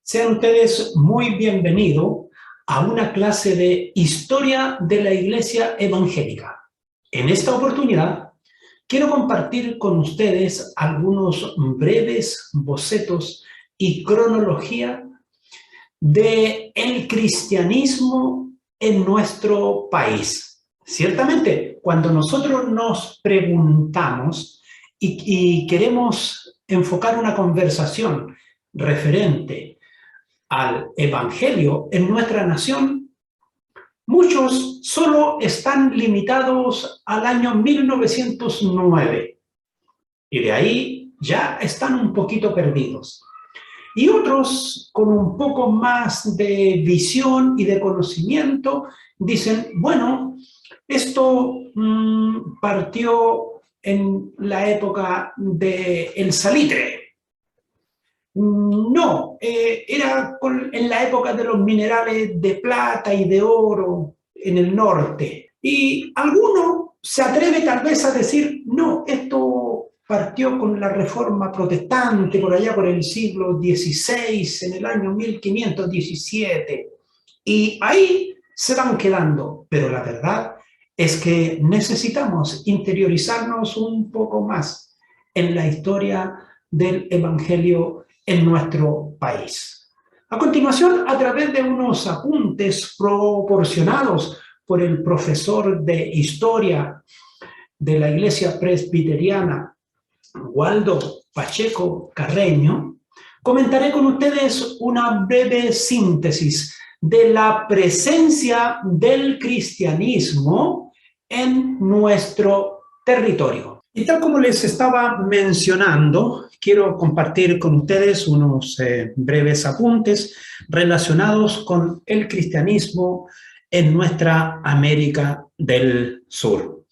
Sean ustedes muy bienvenidos a una clase de Historia de la Iglesia Evangélica. En esta oportunidad, quiero compartir con ustedes algunos breves bocetos y cronología del cristianismo en nuestro país. Ciertamente, cuando nosotros nos preguntamos y queremos enfocar una conversación referente al Evangelio en nuestra nación, muchos solo están limitados al año 1909 y de ahí ya están un poquito perdidos. Y otros con un poco más de visión y de conocimiento dicen, bueno, esto partió en la época del salitre. No, era en la época de los minerales de plata y de oro en el norte. Y alguno se atreve tal vez a decir, no, esto partió con la Reforma Protestante por allá por el siglo XVI, en el año 1517. Y ahí se van quedando. Pero la verdad es que necesitamos interiorizarnos un poco más en la historia del Evangelio en nuestro país. A continuación, a través de unos apuntes proporcionados por el profesor de Historia de la Iglesia Presbiteriana, Waldo Pacheco Carreño, comentaré con ustedes una breve síntesis de la presencia del cristianismo en nuestro territorio. Y tal como les estaba mencionando, quiero compartir con ustedes unos breves apuntes relacionados con el cristianismo en nuestra América del Sur.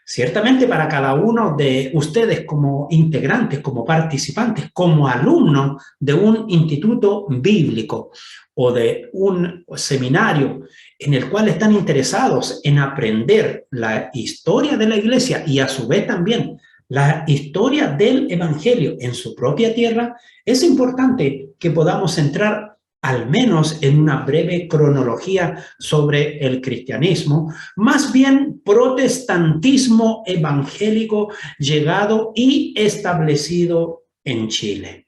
Ciertamente para cada uno de ustedes como integrantes, como participantes, como alumnos de un instituto bíblico o de un seminario en el cual están interesados en aprender la historia de la iglesia y a su vez también la historia del evangelio en su propia tierra, es importante que podamos entrar al menos en una breve cronología sobre el cristianismo, más bien protestantismo evangélico llegado y establecido en Chile.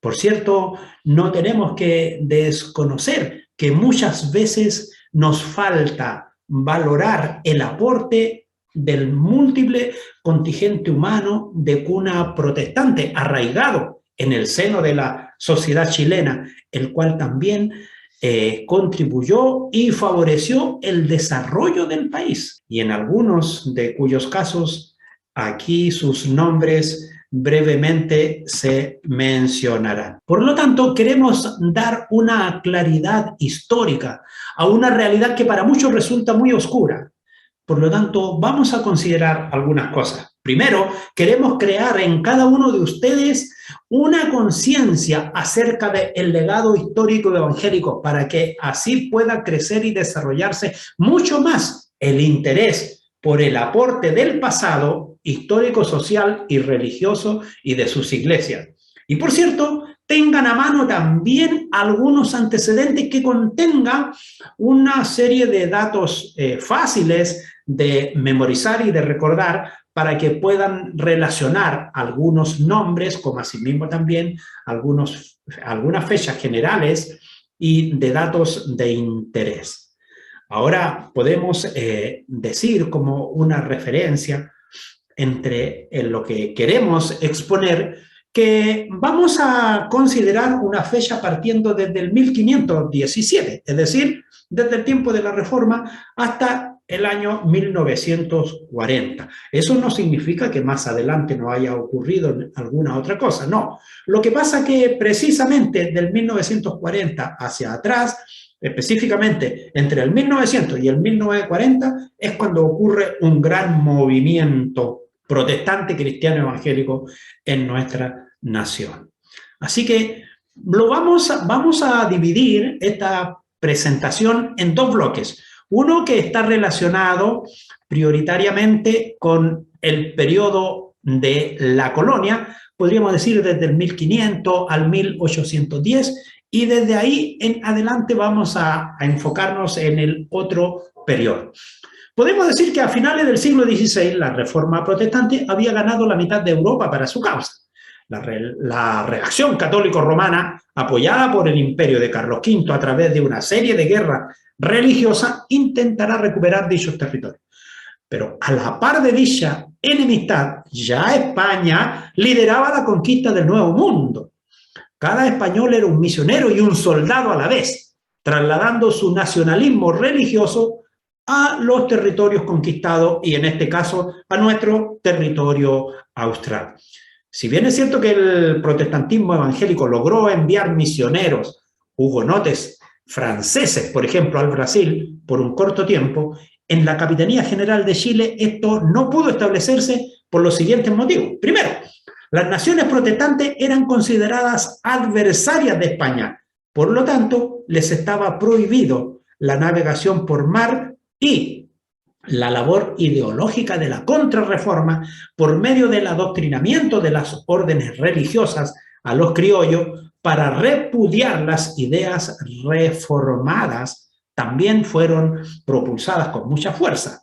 Por cierto, no tenemos que desconocer que muchas veces nos falta valorar el aporte del múltiple contingente humano de cuna protestante arraigado en el seno de la sociedad chilena, el cual también contribuyó y favoreció el desarrollo del país. Y en algunos de cuyos casos aquí sus nombres brevemente se mencionarán. Por lo tanto, queremos dar una claridad histórica a una realidad que para muchos resulta muy oscura. Por lo tanto, vamos a considerar algunas cosas. Primero, queremos crear en cada uno de ustedes una conciencia acerca del legado histórico evangélico para que así pueda crecer y desarrollarse mucho más el interés por el aporte del pasado histórico, social y religioso y de sus iglesias. Y por cierto, tengan a mano también algunos antecedentes que contengan una serie de datos fáciles de memorizar y de recordar para que puedan relacionar algunos nombres, como asimismo también algunas fechas generales y de datos de interés. Ahora podemos decir como una referencia entre lo que queremos exponer que vamos a considerar una fecha partiendo desde el 1517, es decir, desde el tiempo de la Reforma hasta el año 1940. Eso no significa que más adelante no haya ocurrido alguna otra cosa, no. Lo que pasa que precisamente del 1940 hacia atrás, específicamente entre el 1900 y el 1940, es cuando ocurre un gran movimiento protestante cristiano evangélico en nuestra nación. Así que vamos a dividir esta presentación en dos bloques. Uno que está relacionado prioritariamente con el periodo de la colonia, podríamos decir desde el 1500 al 1810, y desde ahí en adelante vamos a enfocarnos en el otro periodo. Podemos decir que a finales del siglo XVI la Reforma protestante había ganado la mitad de Europa para su causa. La reacción católico-romana, apoyada por el imperio de Carlos V a través de una serie de guerras religiosas, intentará recuperar dichos territorios. Pero a la par de dicha enemistad, ya España lideraba la conquista del Nuevo Mundo. Cada español era un misionero y un soldado a la vez, trasladando su nacionalismo religioso a los territorios conquistados y en este caso a nuestro territorio austral. Si bien es cierto que el protestantismo evangélico logró enviar misioneros hugonotes franceses, por ejemplo, al Brasil por un corto tiempo, en la Capitanía General de Chile esto no pudo establecerse por los siguientes motivos. Primero, las naciones protestantes eran consideradas adversarias de España, por lo tanto, les estaba prohibido la navegación por mar y la labor ideológica de la contrarreforma por medio del adoctrinamiento de las órdenes religiosas a los criollos para repudiar las ideas reformadas también fueron propulsadas con mucha fuerza.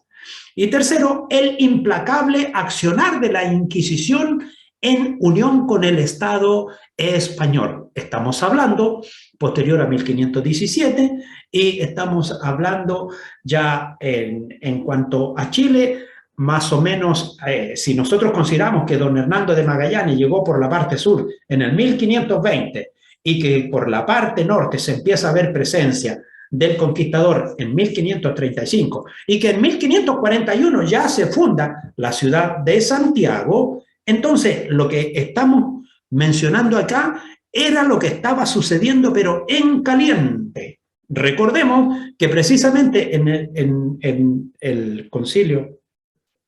Y tercero, el implacable accionar de la Inquisición en unión con el Estado español. Estamos hablando posterior a 1517 y estamos hablando ya en cuanto a Chile, más o menos, si nosotros consideramos que don Hernando de Magallanes llegó por la parte sur en el 1520 y que por la parte norte se empieza a ver presencia del conquistador en 1535 y que en 1541 ya se funda la ciudad de Santiago, entonces lo que estamos mencionando acá era lo que estaba sucediendo pero en caliente. Recordemos que precisamente en el Concilio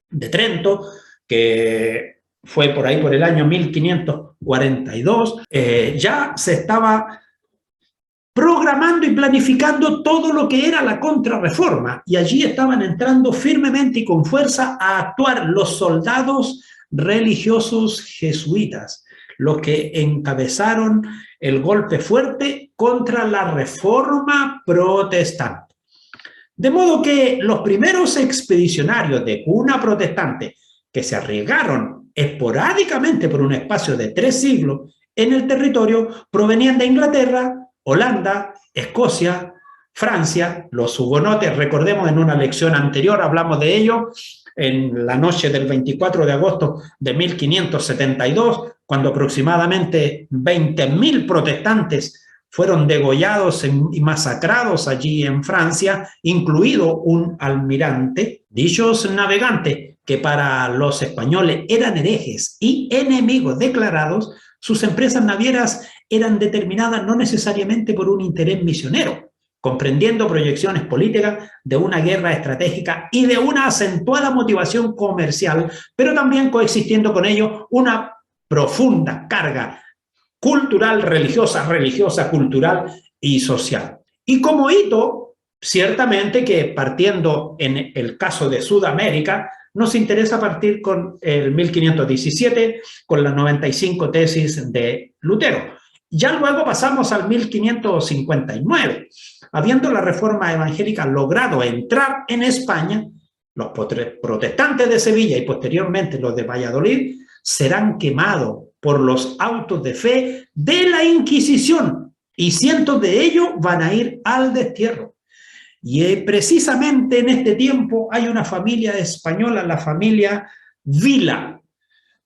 de Trento, que fue por ahí por el año 1542, ya se estaba programando y planificando todo lo que era la contrarreforma, y allí estaban entrando firmemente y con fuerza a actuar los soldados religiosos jesuitas, los que encabezaron el golpe fuerte contra la reforma protestante. De modo que los primeros expedicionarios de cuna protestante que se arriesgaron esporádicamente por un espacio de 3 siglos en el territorio provenían de Inglaterra, Holanda, Escocia, Francia. Los hugonotes, recordemos, en una lección anterior hablamos de ello, en la noche del 24 de agosto de 1572, cuando aproximadamente 20.000 protestantes fueron degollados y masacrados allí en Francia, incluido un almirante. Dichos navegantes, que para los españoles eran herejes y enemigos declarados, sus empresas navieras eran determinadas no necesariamente por un interés misionero, comprendiendo proyecciones políticas de una guerra estratégica y de una acentuada motivación comercial, pero también coexistiendo con ello una profunda carga cultural, religiosa, cultural y social. Y como hito, ciertamente que partiendo en el caso de Sudamérica, nos interesa partir con el 1517, con las 95 tesis de Lutero. Ya luego pasamos al 1559. Habiendo la reforma evangélica logrado entrar en España, los protestantes de Sevilla y posteriormente los de Valladolid serán quemados por los autos de fe de la Inquisición y cientos de ellos van a ir al destierro. Y precisamente en este tiempo hay una familia española, la familia Vila,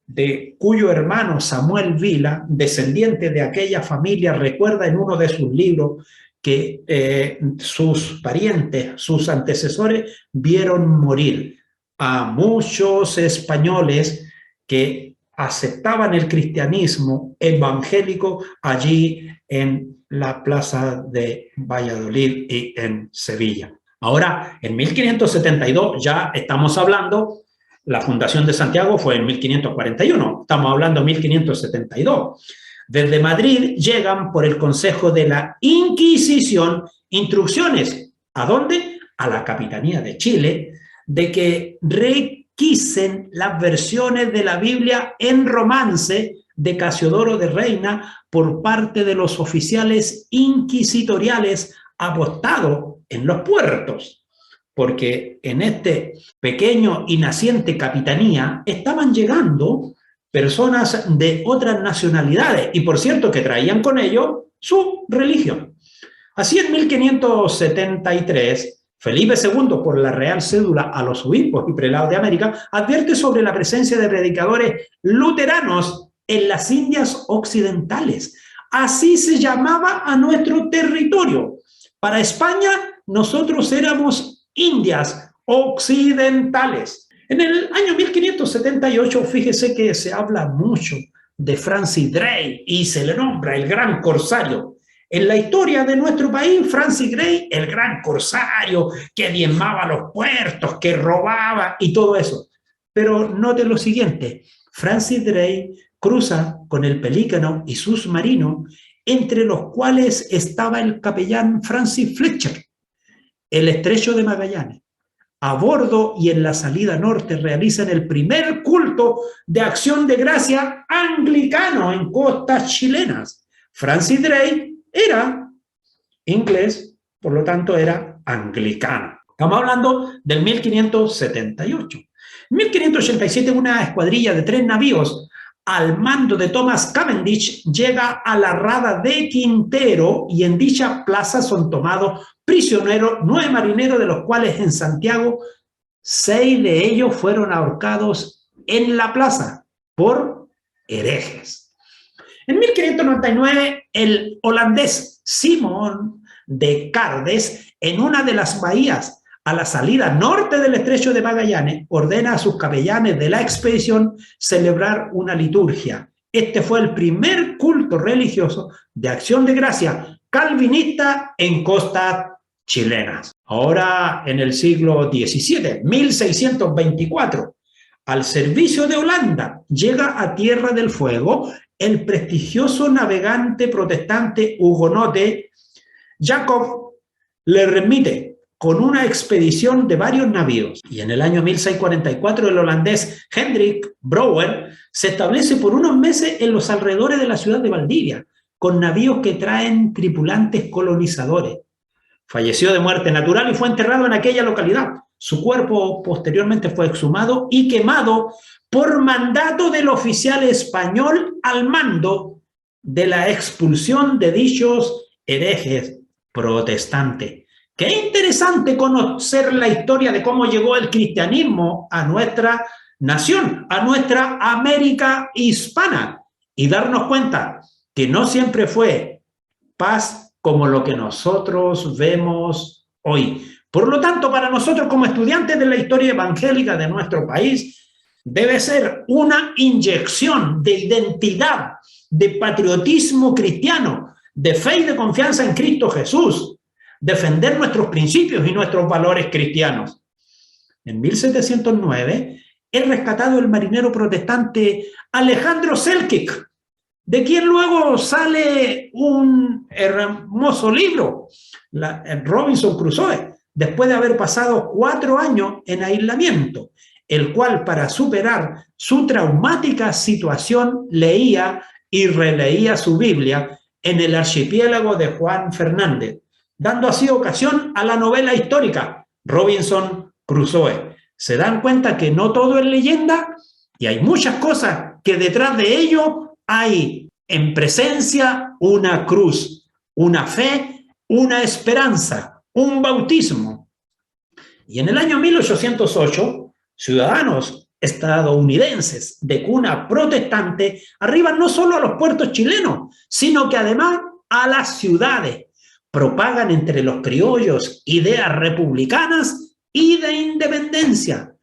de cuyo hermano Samuel Vila, descendiente de aquella familia, recuerda en uno de sus libros que sus parientes, sus antecesores, vieron morir a muchos españoles que aceptaban el cristianismo evangélico allí en la plaza de Valladolid y en Sevilla. Ahora, en 1572 ya estamos hablando, la fundación de Santiago fue en 1541, estamos hablando de 1572. Desde Madrid llegan por el Consejo de la Inquisición instrucciones, ¿a dónde? A la Capitanía de Chile, de que requisen las versiones de la Biblia en romance de Casiodoro de Reina por parte de los oficiales inquisitoriales apostados en los puertos, porque en este pequeño y naciente capitanía estaban llegando personas de otras nacionalidades y, por cierto, que traían con ellos su religión. Así, en 1573, Felipe II, por la Real Cédula a los obispos y prelados de América, advierte sobre la presencia de predicadores luteranos en las Indias Occidentales. Así se llamaba a nuestro territorio. Para España, nosotros éramos Indias Occidentales. En el año 1578, fíjese que se habla mucho de Francis Drake y se le nombra el gran corsario. En la historia de nuestro país, Francis Drake, el gran corsario que diezmaba los puertos, que robaba y todo eso. Pero note lo siguiente, Francis Drake cruza con el Pelícano y sus marinos, entre los cuales estaba el capellán Francis Fletcher, el estrecho de Magallanes. A bordo y en la salida norte realizan el primer culto de acción de gracia anglicano en costas chilenas. Francis Drake era inglés, por lo tanto era anglicano. Estamos hablando del 1578. En 1587, una escuadrilla de 3 navíos al mando de Thomas Cavendish llega a la rada de Quintero y en dicha plaza son tomados prisioneros 9 marineros, de los cuales en Santiago 6 de ellos fueron ahorcados en la plaza por herejes. En 1599, el holandés Simon de Cardes, en una de las bahías a la salida norte del estrecho de Magallanes, ordena a sus capellanes de la expedición celebrar una liturgia. Este fue el primer culto religioso de acción de gracia calvinista en costas chilenas. Ahora, en el siglo XVII, 1624, al servicio de Holanda, llega a Tierra del Fuego el prestigioso navegante protestante hugonote Jacob le remite con una expedición de varios navíos. Y en el año 1644 el holandés Hendrik Brouwer se establece por unos meses en los alrededores de la ciudad de Valdivia, con navíos que traen tripulantes colonizadores. Falleció de muerte natural y fue enterrado en aquella localidad. Su cuerpo posteriormente fue exhumado y quemado por mandato del oficial español al mando de la expulsión de dichos herejes protestantes. Qué interesante conocer la historia de cómo llegó el cristianismo a nuestra nación, a nuestra América hispana, y darnos cuenta que no siempre fue paz como lo que nosotros vemos hoy. Por lo tanto, para nosotros como estudiantes de la historia evangélica de nuestro país, debe ser una inyección de identidad, de patriotismo cristiano, de fe y de confianza en Cristo Jesús, defender nuestros principios y nuestros valores cristianos. En 1709 es rescatado el marinero protestante Alejandro Selkirk, de quien luego sale un hermoso libro, Robinson Crusoe, después de haber pasado 4 años en aislamiento, el cual, para superar su traumática situación, leía y releía su Biblia en el archipiélago de Juan Fernández, dando así ocasión a la novela histórica Robinson Crusoe. Se dan cuenta que no todo es leyenda y hay muchas cosas que detrás de ello hay en presencia una cruz, una fe, una esperanza, un bautismo. Y en el año 1808, ciudadanos estadounidenses de cuna protestante arriban no solo a los puertos chilenos, sino que además a las ciudades. Propagan entre los criollos ideas republicanas y de independencia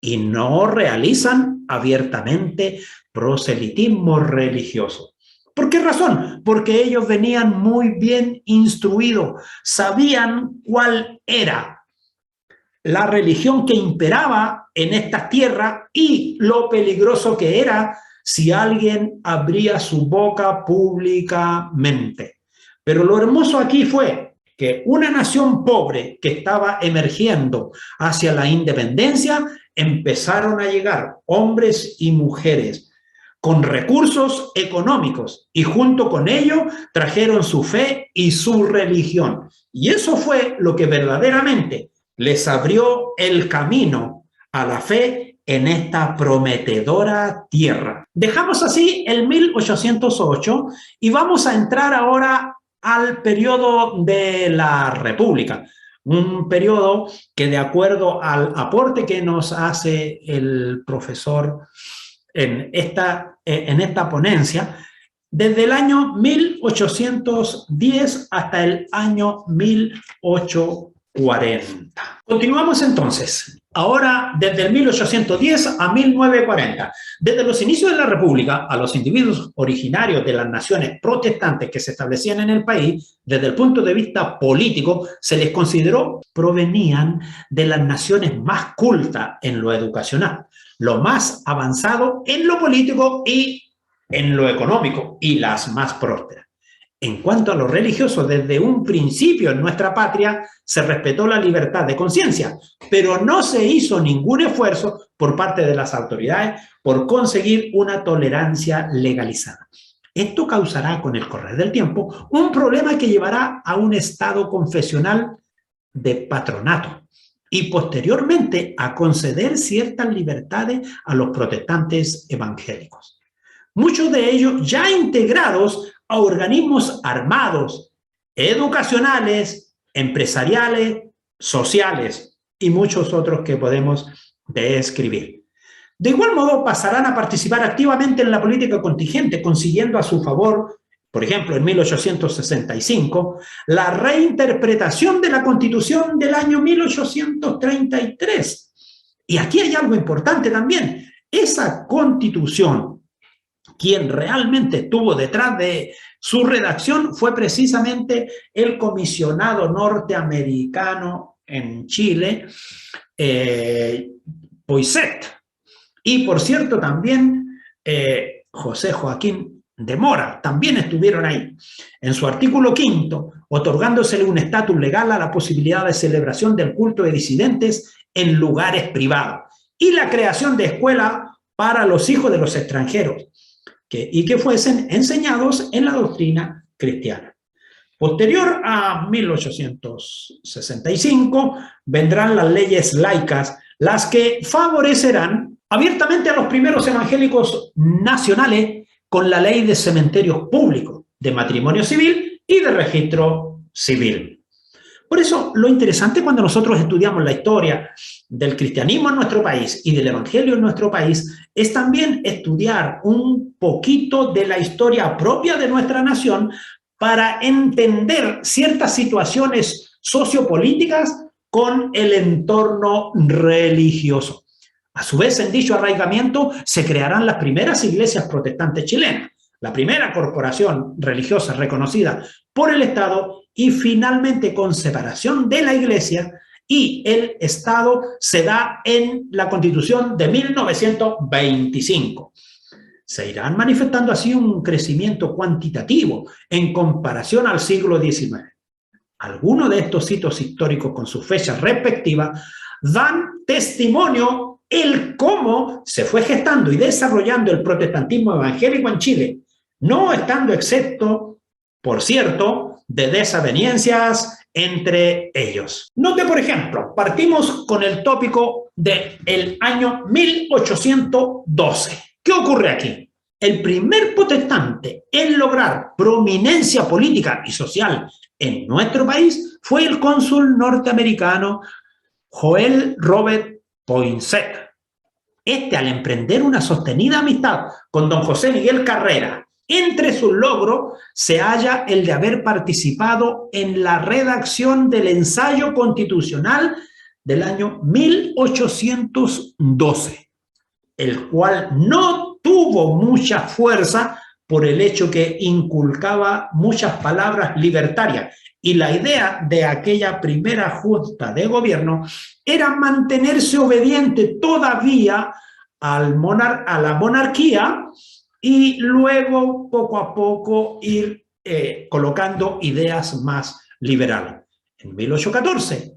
y no realizan abiertamente proselitismo religioso. ¿Por qué razón? Porque ellos venían muy bien instruidos, sabían cuál era la religión que imperaba en esta tierra y lo peligroso que era si alguien abría su boca públicamente. Pero lo hermoso aquí fue que una nación pobre que estaba emergiendo hacia la independencia, empezaron a llegar hombres y mujeres con recursos económicos y junto con ello trajeron su fe y su religión. Y eso fue lo que verdaderamente les abrió el camino a la fe en esta prometedora tierra. Dejamos así el 1808 y vamos a entrar ahora al periodo de la República. Un periodo que, de acuerdo al aporte que nos hace el profesor en esta ponencia, desde el año 1810 hasta el año 1840. Continuamos entonces, ahora desde el 1810 a 1940. Desde los inicios de la República, a los individuos originarios de las naciones protestantes que se establecían en el país, desde el punto de vista político, se les consideró provenían de las naciones más cultas en lo educacional, lo más avanzado en lo político y en lo económico, y las más prósperas. En cuanto a lo religioso, desde un principio en nuestra patria se respetó la libertad de conciencia, pero no se hizo ningún esfuerzo por parte de las autoridades por conseguir una tolerancia legalizada. Esto causará, con el correr del tiempo, un problema que llevará a un estado confesional de patronato y posteriormente a conceder ciertas libertades a los protestantes evangélicos. Muchos de ellos ya integrados a organismos armados, educacionales, empresariales, sociales y muchos otros que podemos describir. De igual modo, pasarán a participar activamente en la política contingente, consiguiendo a su favor, por ejemplo, en 1865, la reinterpretación de la Constitución del año 1833. Y aquí hay algo importante también. Esa Constitución, quien realmente estuvo detrás de su redacción fue precisamente el comisionado norteamericano en Chile, Poinsett. Y, por cierto, también José Joaquín de Mora, también estuvieron ahí. En su artículo 5, otorgándosele un estatus legal a la posibilidad de celebración del culto de disidentes en lugares privados y la creación de escuelas para los hijos de los extranjeros, y que fuesen enseñados en la doctrina cristiana. Posterior a 1865 vendrán las leyes laicas, las que favorecerán abiertamente a los primeros evangélicos nacionales con la ley de cementerios públicos, de matrimonio civil y de registro civil. Por eso, lo interesante cuando nosotros estudiamos la historia del cristianismo en nuestro país y del evangelio en nuestro país es también estudiar un poquito de la historia propia de nuestra nación para entender ciertas situaciones sociopolíticas con el entorno religioso. A su vez, en dicho arraigamiento se crearán las primeras iglesias protestantes chilenas, la primera corporación religiosa reconocida por el Estado y finalmente con separación de la Iglesia y el Estado se da en la Constitución de 1925. Se irán manifestando así un crecimiento cuantitativo en comparación al siglo XIX. Algunos de estos hitos históricos con sus fechas respectivas dan testimonio el cómo se fue gestando y desarrollando el protestantismo evangélico en Chile, no estando excepto, por cierto, de desavenencias entre ellos. Note, por ejemplo, partimos con el tópico del año 1812. ¿Qué ocurre aquí? El primer protestante en lograr prominencia política y social en nuestro país fue el cónsul norteamericano Joel Robert Poinsett. Al emprender una sostenida amistad con don José Miguel Carrera, entre sus logros se halla el de haber participado en la redacción del ensayo constitucional del año 1812, el cual no tuvo mucha fuerza por el hecho que inculcaba muchas palabras libertarias, y la idea de aquella primera junta de gobierno era mantenerse obediente todavía a la monarquía y luego poco a poco ir colocando ideas más liberales. En 1814,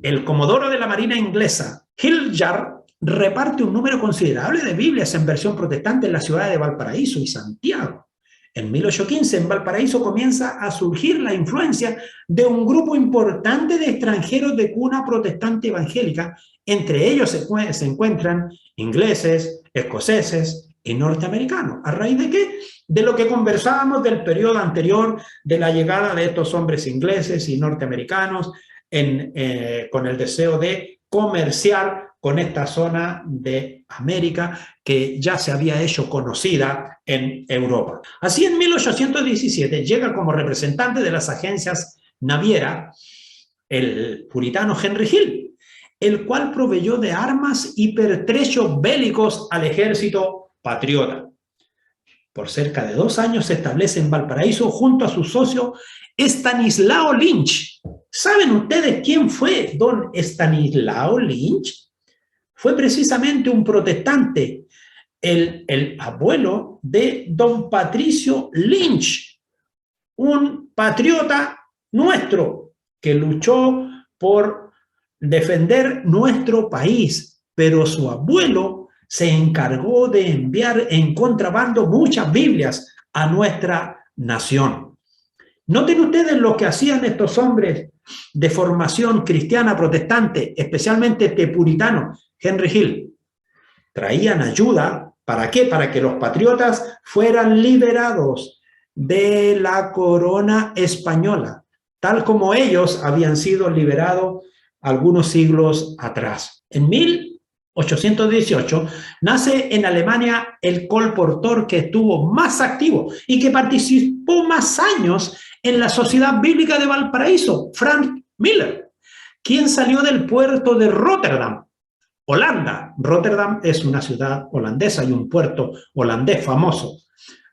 el comodoro de la Marina inglesa, Hildyard, reparte un número considerable de Biblias en versión protestante en la ciudad de Valparaíso y Santiago. En 1815, en Valparaíso comienza a surgir la influencia de un grupo importante de extranjeros de cuna protestante evangélica. Entre ellos se encuentran ingleses, escoceses y norteamericanos. ¿A raíz de qué? De lo que conversábamos del periodo anterior de la llegada de estos hombres ingleses y norteamericanos con el deseo de comerciar con esta zona de América que ya se había hecho conocida en Europa. Así, en 1817 llega como representante de las agencias navieras el puritano Henry Hill, el cual proveyó de armas y pertrechos bélicos al ejército patriota. Por cerca de 2 años se establece en Valparaíso junto a su socio Estanislao Lynch. ¿Saben ustedes quién fue don Estanislao Lynch? Fue precisamente un protestante, el abuelo de don Patricio Lynch, un patriota nuestro que luchó por defender nuestro país, pero su abuelo se encargó de enviar en contrabando muchas Biblias a nuestra nación. Noten ustedes lo que hacían estos hombres de formación cristiana protestante, especialmente este puritano, Henry Hill. Traían ayuda, ¿para qué? Para que los patriotas fueran liberados de la corona española, tal como ellos habían sido liberados algunos siglos atrás. En 1818 nace en Alemania el colportor que estuvo más activo y que participó más años en la Sociedad Bíblica de Valparaíso, Frank Miller, quien salió del puerto de Rotterdam, Holanda. Rotterdam es una ciudad holandesa y un puerto holandés famoso,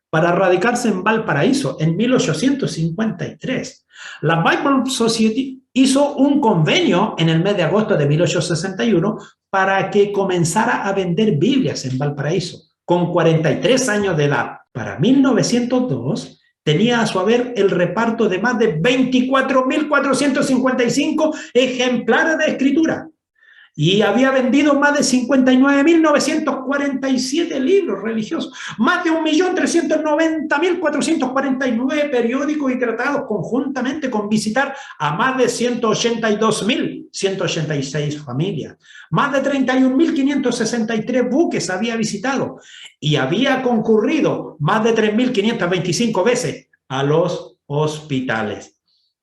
para radicarse en Valparaíso en 1853. La Bible Society hizo un convenio en el mes de agosto de 1861 para que comenzara a vender Biblias en Valparaíso, con 43 años de edad. Para 1902, tenía a su haber el reparto de más de 24.455 ejemplares de escritura y había vendido más de 59.947 libros religiosos, más de 1.390.449 periódicos y tratados, conjuntamente con visitar a más de 182.186 familias. Más de 31.563 buques había visitado y había concurrido más de 3.525 veces a los hospitales.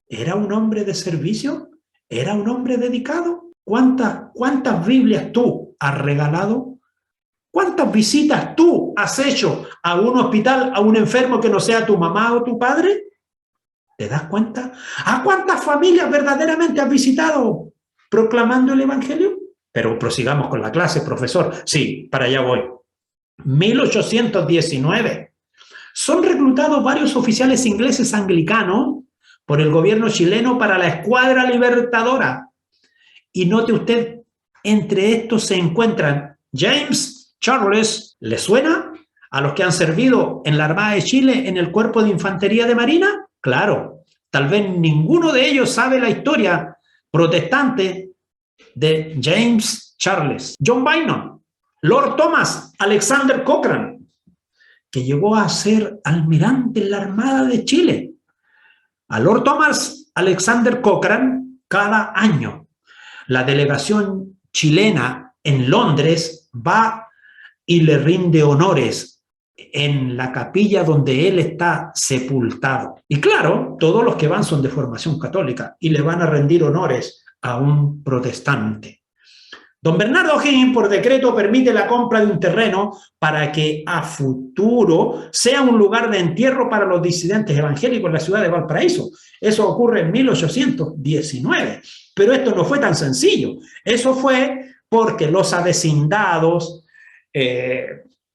¿Era un hombre de servicio? ¿Era un hombre dedicado? ¿Cuántas Biblias tú has regalado? ¿Cuántas visitas tú has hecho a un hospital, a un enfermo que no sea tu mamá o tu padre? ¿Te das cuenta? ¿A cuántas familias verdaderamente has visitado proclamando el Evangelio? Pero prosigamos con la clase, profesor. Sí, para allá voy. 1819. Son reclutados varios oficiales ingleses anglicanos por el gobierno chileno para la Escuadra Libertadora. Y note usted, entre estos se encuentran James Charles. ¿Le suena? ¿A los que han servido en la Armada de Chile en el Cuerpo de Infantería de Marina? Claro, tal vez ninguno de ellos sabe la historia protestante de James Charles. John Bynum, Lord Thomas Alexander Cochrane, que llegó a ser almirante en la Armada de Chile. A Lord Thomas Alexander Cochrane, cada año la delegación chilena en Londres va y le rinde honores en la capilla donde él está sepultado. Y claro, todos los que van son de formación católica y le van a rendir honores a un protestante. Don Bernardo O'Higgins, por decreto, permite la compra de un terreno para que a futuro sea un lugar de entierro para los disidentes evangélicos en la ciudad de Valparaíso. Eso ocurre en 1819. Pero esto no fue tan sencillo. Eso fue porque los avecindados,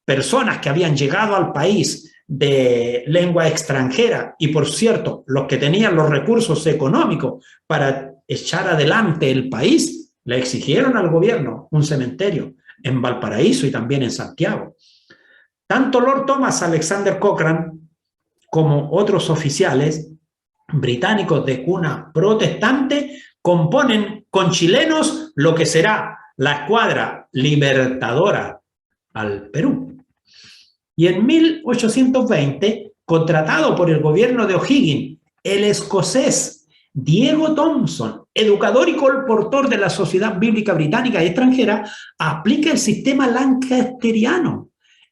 personas que habían llegado al país de lengua extranjera y, por cierto, los que tenían los recursos económicos para echar adelante el país, le exigieron al gobierno un cementerio en Valparaíso y también en Santiago. Tanto Lord Thomas Alexander Cochrane como otros oficiales británicos de cuna protestante componen con chilenos lo que será la escuadra libertadora al Perú. Y en 1820, contratado por el gobierno de O'Higgins, el escocés Diego Thompson, educador y colportor de la Sociedad Bíblica Británica y extranjera, aplica el sistema lancasteriano.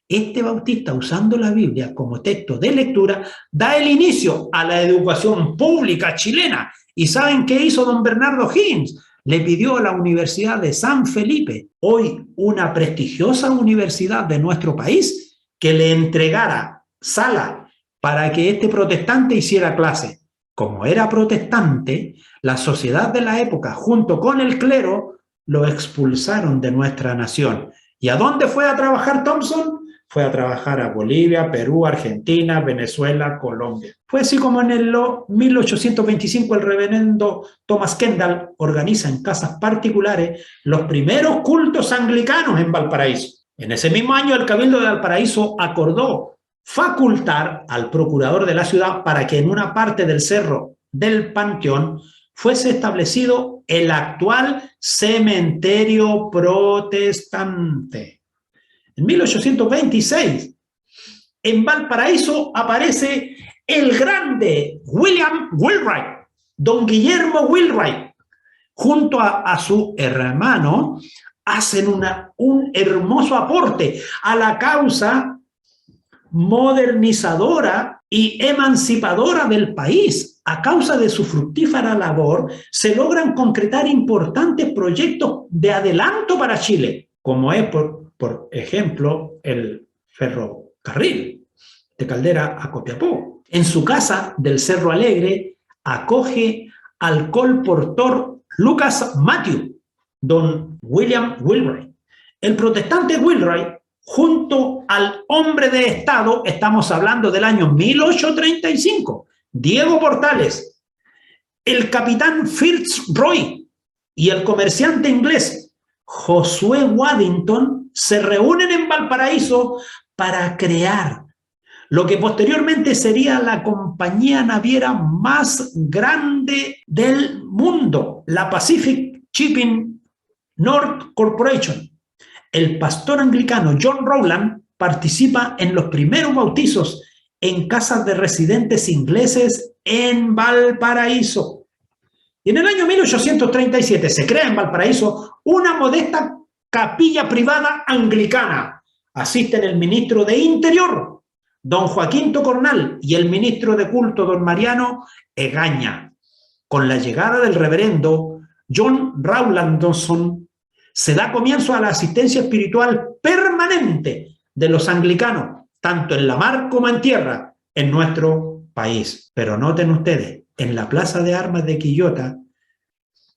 Este bautista, usando la Biblia como texto de lectura, da el inicio a la educación pública chilena. ¿Y saben qué hizo don Bernardo O'Higgins? Le pidió a la Universidad de San Felipe, hoy una prestigiosa universidad de nuestro país, que le entregara sala para que este protestante hiciera clase. Como era protestante, la sociedad de la época, junto con el clero, lo expulsaron de nuestra nación. ¿Y a dónde fue a trabajar Thompson? Fue a trabajar a Bolivia, Perú, Argentina, Venezuela, Colombia. Fue así como en el 1825 el reverendo Thomas Kendall organiza en casas particulares los primeros cultos anglicanos en Valparaíso. En ese mismo año el Cabildo de Valparaíso acordó facultar al procurador de la ciudad para que en una parte del cerro del Panteón fuese establecido el actual cementerio protestante. En 1826, en Valparaíso aparece el grande William Wheelwright, don Guillermo Wheelwright, junto a su hermano, hacen un hermoso aporte a la causa modernizadora y emancipadora del país. A causa de su fructífera labor, se logran concretar importantes proyectos de adelanto para Chile, como es, por ejemplo, el ferrocarril de Caldera a Copiapó. En su casa del Cerro Alegre acoge al colportor Lucas Matthew, don William Wheelwright. El protestante Wheelwright, junto al hombre de Estado, estamos hablando del año 1835, Diego Portales, el capitán Fitzroy y el comerciante inglés Josué Waddington, se reúnen en Valparaíso para crear lo que posteriormente sería la compañía naviera más grande del mundo, la Pacific Shipping North Corporation. El pastor anglicano John Rowland participa en los primeros bautizos en casas de residentes ingleses en Valparaíso. Y en el año 1837 se crea en Valparaíso una modesta capilla privada anglicana. Asisten el ministro de Interior, don Joaquín Tocornal, y el ministro de Culto, don Mariano Egaña. Con la llegada del reverendo John Rawlinson, se da comienzo a la asistencia espiritual permanente de los anglicanos, tanto en la mar como en tierra, en nuestro país. Pero noten ustedes, en la Plaza de Armas de Quillota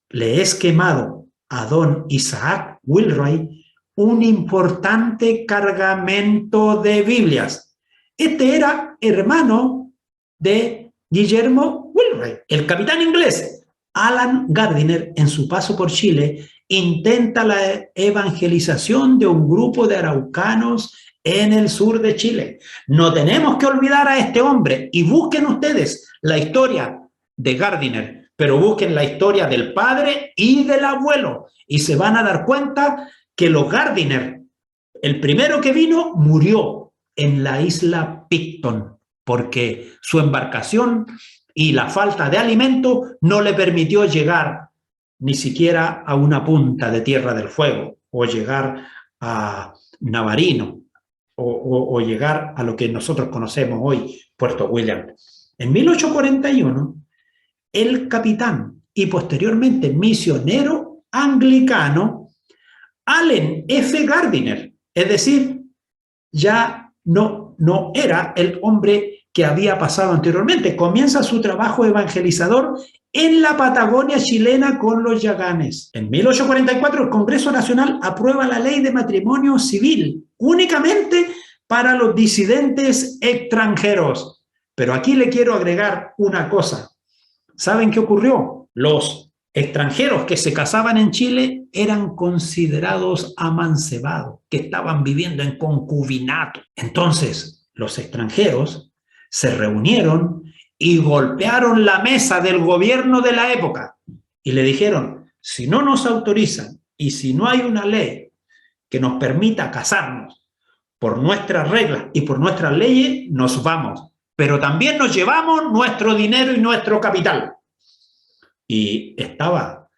le es quemado a don Isaac Wheelwright un importante cargamento de Biblias. Este era hermano de Guillermo Wheelwright. El capitán inglés Alan Gardiner, en su paso por Chile, intenta la evangelización de un grupo de araucanos en el sur de Chile. No tenemos que olvidar a este hombre, y busquen ustedes la historia de Gardiner, pero busquen la historia del padre y del abuelo, y se van a dar cuenta que los Gardiner, el primero que vino, murió en la isla Picton, porque su embarcación y la falta de alimento no le permitió llegar ni siquiera a una punta de Tierra del Fuego, o llegar a Navarino, o llegar a lo que nosotros conocemos hoy, Puerto William. En 1841, el capitán y posteriormente misionero anglicano Allen F. Gardiner, es decir, ya no era el hombre que había pasado anteriormente, comienza su trabajo evangelizador en la Patagonia chilena con los yaganes. En 1844 el Congreso Nacional aprueba la ley de matrimonio civil únicamente para los disidentes extranjeros. Pero aquí le quiero agregar una cosa. ¿Saben qué ocurrió? Los extranjeros que se casaban en Chile eran considerados amancebados, que estaban viviendo en concubinato. Entonces, los extranjeros se reunieron y golpearon la mesa del gobierno de la época y le dijeron: si no nos autorizan Y si no hay una ley que nos permita casarnos por nuestras reglas y por nuestras leyes, nos vamos. Pero también nos llevamos nuestro dinero y nuestro capital. Y estaba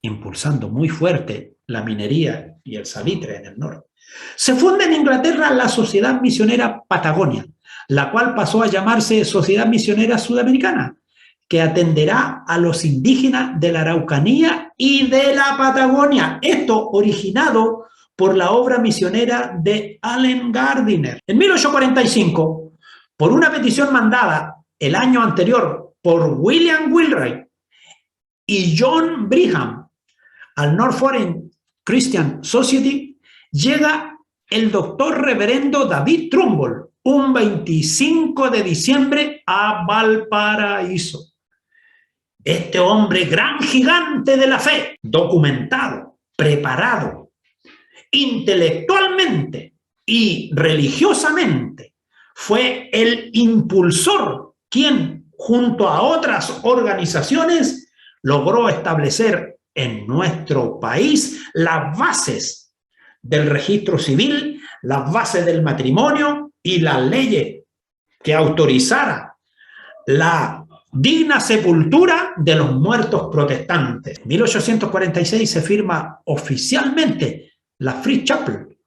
impulsando muy fuerte la minería y el salitre en el norte. Se funda en Inglaterra la Sociedad Misionera Patagonia, la cual pasó a llamarse Sociedad Misionera Sudamericana, que atenderá a los indígenas de la Araucanía y de la Patagonia. Esto originado por la obra misionera de Allen Gardiner. En 1845, por una petición mandada el año anterior por William Wheelwright y John Brigham al North Foreign Christian Society, llega el doctor reverendo David Trumbull un 25 de diciembre a Valparaíso. Este hombre, gran gigante de la fe, documentado, preparado, intelectualmente y religiosamente, fue el impulsor quien, junto a otras organizaciones, logró establecer en nuestro país las bases del registro civil, las bases del matrimonio y las leyes que autorizara la digna sepultura de los muertos protestantes. En 1846 se firma oficialmente la Free Chapel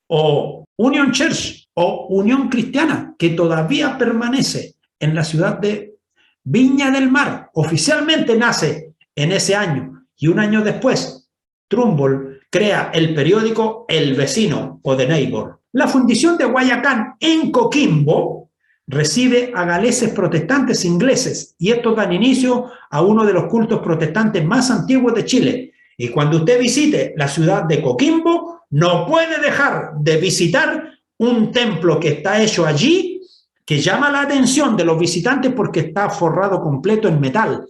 o Union Church o Unión Cristiana, que todavía permanece en la ciudad de Viña del Mar. Oficialmente nace en ese año y un año después Trumbull crea el periódico El Vecino o The Neighbor. La fundición de Guayacán en Coquimbo recibe a galeses protestantes ingleses y estos dan inicio a uno de los cultos protestantes más antiguos de Chile. Y cuando usted visite la ciudad de Coquimbo, no puede dejar de visitar un templo que está hecho allí, que llama la atención de los visitantes porque está forrado completo en metal.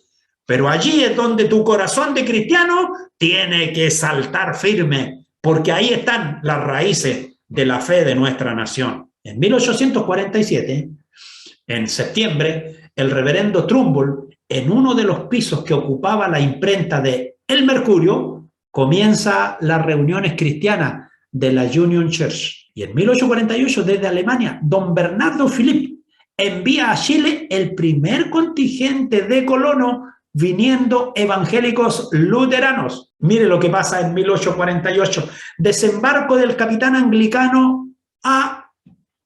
Pero allí es donde tu corazón de cristiano tiene que saltar firme, porque ahí están las raíces de la fe de nuestra nación. En 1847, en septiembre, el reverendo Trumbull, en uno de los pisos que ocupaba la imprenta de El Mercurio, comienza las reuniones cristianas de la Union Church. Y en 1848, desde Alemania, don Bernardo Philipp envía a Chile el primer contingente de colonos viniendo evangélicos luteranos. Mire lo que pasa en 1848. Desembarco del capitán anglicano A.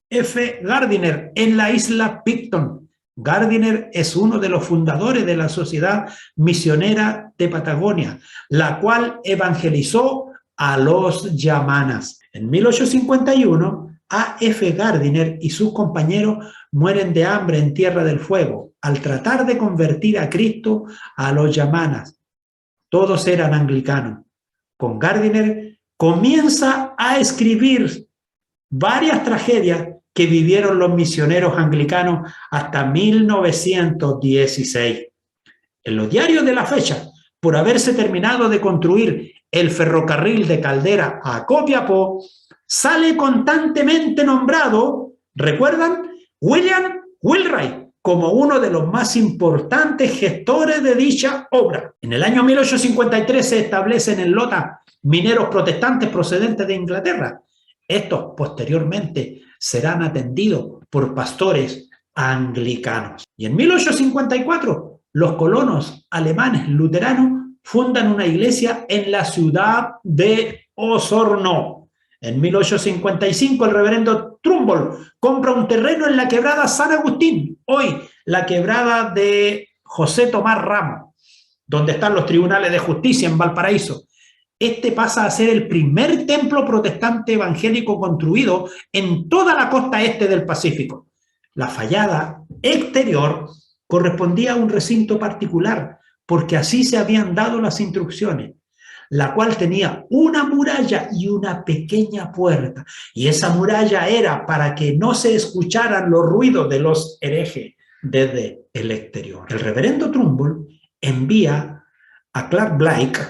F. Gardiner en la isla Picton. Gardiner es uno de los fundadores de la Sociedad Misionera de Patagonia, la cual evangelizó a los yamanas. En 1851, A. F. Gardiner y sus compañeros mueren de hambre en Tierra del Fuego al tratar de convertir a Cristo a los yamanas. Todos eran anglicanos. Con Gardiner comienza a escribir varias tragedias que vivieron los misioneros anglicanos hasta 1916. En los diarios de la fecha, por haberse terminado de construir el ferrocarril de Caldera a Copiapó, sale constantemente nombrado, ¿recuerdan? William Wheelwright como uno de los más importantes gestores de dicha obra. En el año 1853 se establecen en Lota mineros protestantes procedentes de Inglaterra. Estos posteriormente serán atendidos por pastores anglicanos. Y en 1854 los colonos alemanes luteranos fundan una iglesia en la ciudad de Osorno. En 1855 el reverendo Trumbull compra un terreno en la quebrada San Agustín, hoy la quebrada de José Tomás Ramos, donde están los tribunales de justicia en Valparaíso. Este pasa a ser el primer templo protestante evangélico construido en toda la costa este del Pacífico. La fachada exterior correspondía a un recinto particular, porque así se habían dado las instrucciones, la cual tenía una muralla y una pequeña puerta, y esa muralla era para que no se escucharan los ruidos de los herejes desde el exterior. El reverendo Trumbull envía a Clark Blake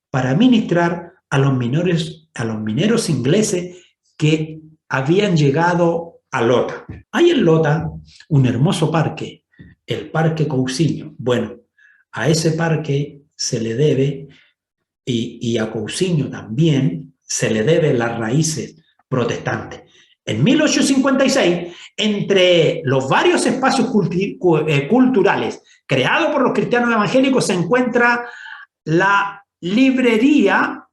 para ministrar a los mineros ingleses que habían llegado a Lota. Hay en Lota un hermoso parque, el Parque Cousiño. Bueno, a ese parque se le debe y a Cousiño también se le debe las raíces protestantes. En 1856, entre los varios espacios culturales creados por los cristianos evangélicos, se encuentra la Librería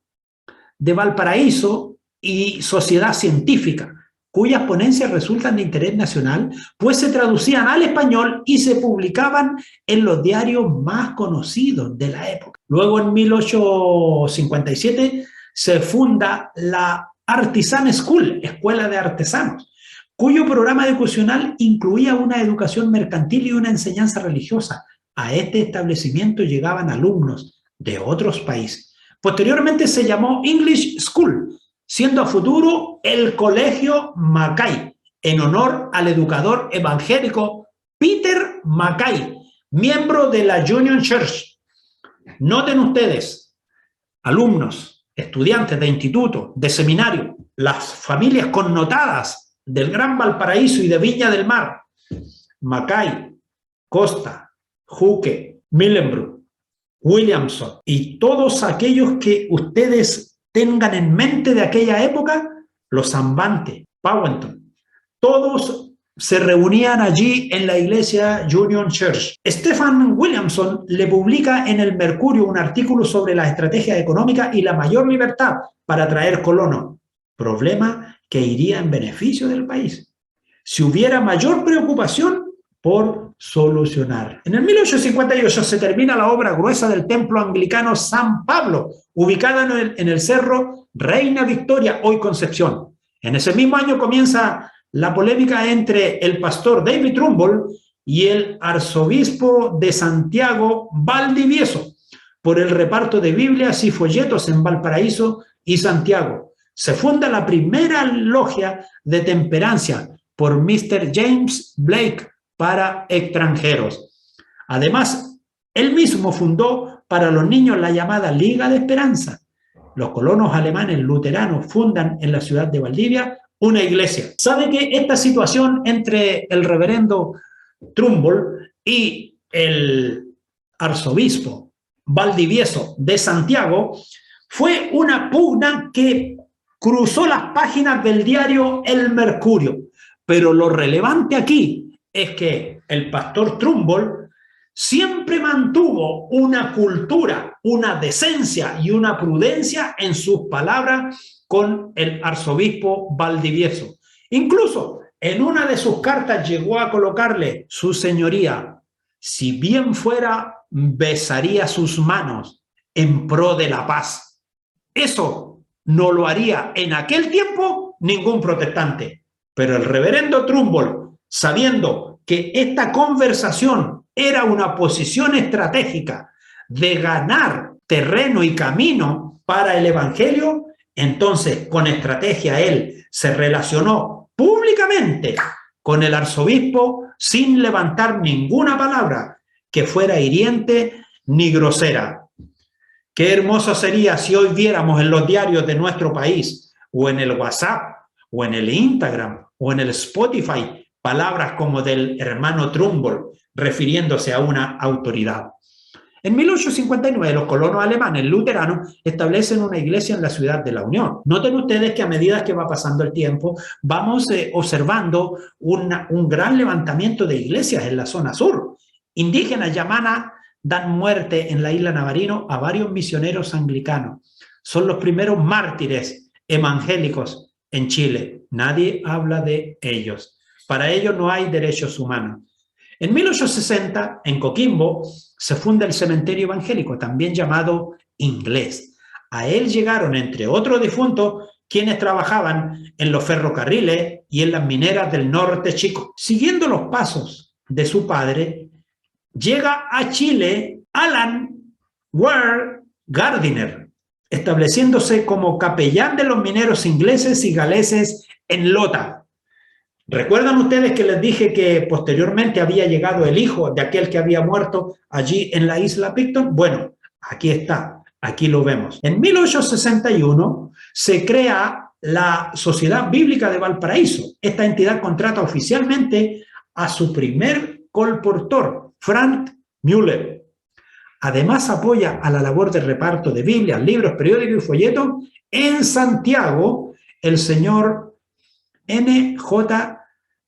de Valparaíso y Sociedad Científica, cuyas ponencias resultan de interés nacional, pues se traducían al español y se publicaban en los diarios más conocidos de la época. Luego, en 1857, se funda la Artisan School, Escuela de Artesanos, cuyo programa educacional incluía una educación mercantil y una enseñanza religiosa. A este establecimiento llegaban alumnos de otros países. Posteriormente se llamó English School, siendo a futuro el Colegio Mackay, en honor al educador evangélico Peter Mackay, miembro de la Union Church. Noten ustedes, alumnos, estudiantes de instituto, de seminario, las familias connotadas del Gran Valparaíso y de Viña del Mar, Mackay, Costa, Juque, Millenbrook, Williamson y todos aquellos que ustedes tengan en mente de aquella época, los Zambante, Powhatan, todos se reunían allí en la iglesia Union Church. Stephen Williamson le publica en el Mercurio un artículo sobre la estrategia económica y la mayor libertad para atraer colonos, problema que iría en beneficio del país si hubiera mayor preocupación por solucionar. En el 1858 se termina la obra gruesa del templo anglicano San Pablo, ubicada en el cerro Reina Victoria, hoy Concepción. En ese mismo año comienza la polémica entre el pastor David Trumbull y el arzobispo de Santiago, Valdivieso, por el reparto de Biblias y folletos en Valparaíso y Santiago. Se funda la primera logia de temperancia por Mr. James Blake para extranjeros. Además, él mismo fundó para los niños la llamada Liga de Esperanza. Los colonos alemanes luteranos fundan en la ciudad de Valdivia una iglesia. ¿Sabe que esta situación entre el reverendo Trumbull y el arzobispo Valdivieso de Santiago fue una pugna que cruzó las páginas del diario El Mercurio? Pero lo relevante aquí es que el pastor Trumbull siempre mantuvo una cultura, una decencia y una prudencia en sus palabras con el arzobispo Valdivieso. Incluso en una de sus cartas llegó a colocarle: su señoría, si bien fuera, besaría sus manos en pro de la paz. Eso no lo haría en aquel tiempo ningún protestante. Pero el reverendo Trumbull, sabiendo que esta conversación era una posición estratégica de ganar terreno y camino para el evangelio, entonces con estrategia él se relacionó públicamente con el arzobispo sin levantar ninguna palabra que fuera hiriente ni grosera. Qué hermoso sería si hoy viéramos en los diarios de nuestro país, o en el WhatsApp, o en el Instagram, o en el Spotify, palabras como del hermano Trumbull, refiriéndose a una autoridad. En 1859, los colonos alemanes luteranos establecen una iglesia en la ciudad de La Unión. Noten ustedes que a medida que va pasando el tiempo, vamos observando un gran levantamiento de iglesias en la zona sur. Indígenas yamanas dan muerte en la isla Navarino a varios misioneros anglicanos. Son los primeros mártires evangélicos en Chile. Nadie habla de ellos. Para ellos no hay derechos humanos. En 1860, en Coquimbo, se funda el cementerio evangélico, también llamado Inglés. A él llegaron, entre otros difuntos, quienes trabajaban en los ferrocarriles y en las mineras del norte chico. Siguiendo los pasos de su padre, llega a Chile Alan Ware Gardiner, estableciéndose como capellán de los mineros ingleses y galeses en Lota. ¿Recuerdan ustedes que les dije que posteriormente había llegado el hijo de aquel que había muerto allí en la isla Picton? Bueno, aquí está, aquí lo vemos. En 1861 se crea la Sociedad Bíblica de Valparaíso. Esta entidad contrata oficialmente a su primer colportor, Frank Müller. Además apoya a la labor de reparto de Biblias, libros, periódicos y folletos en Santiago el señor N.J.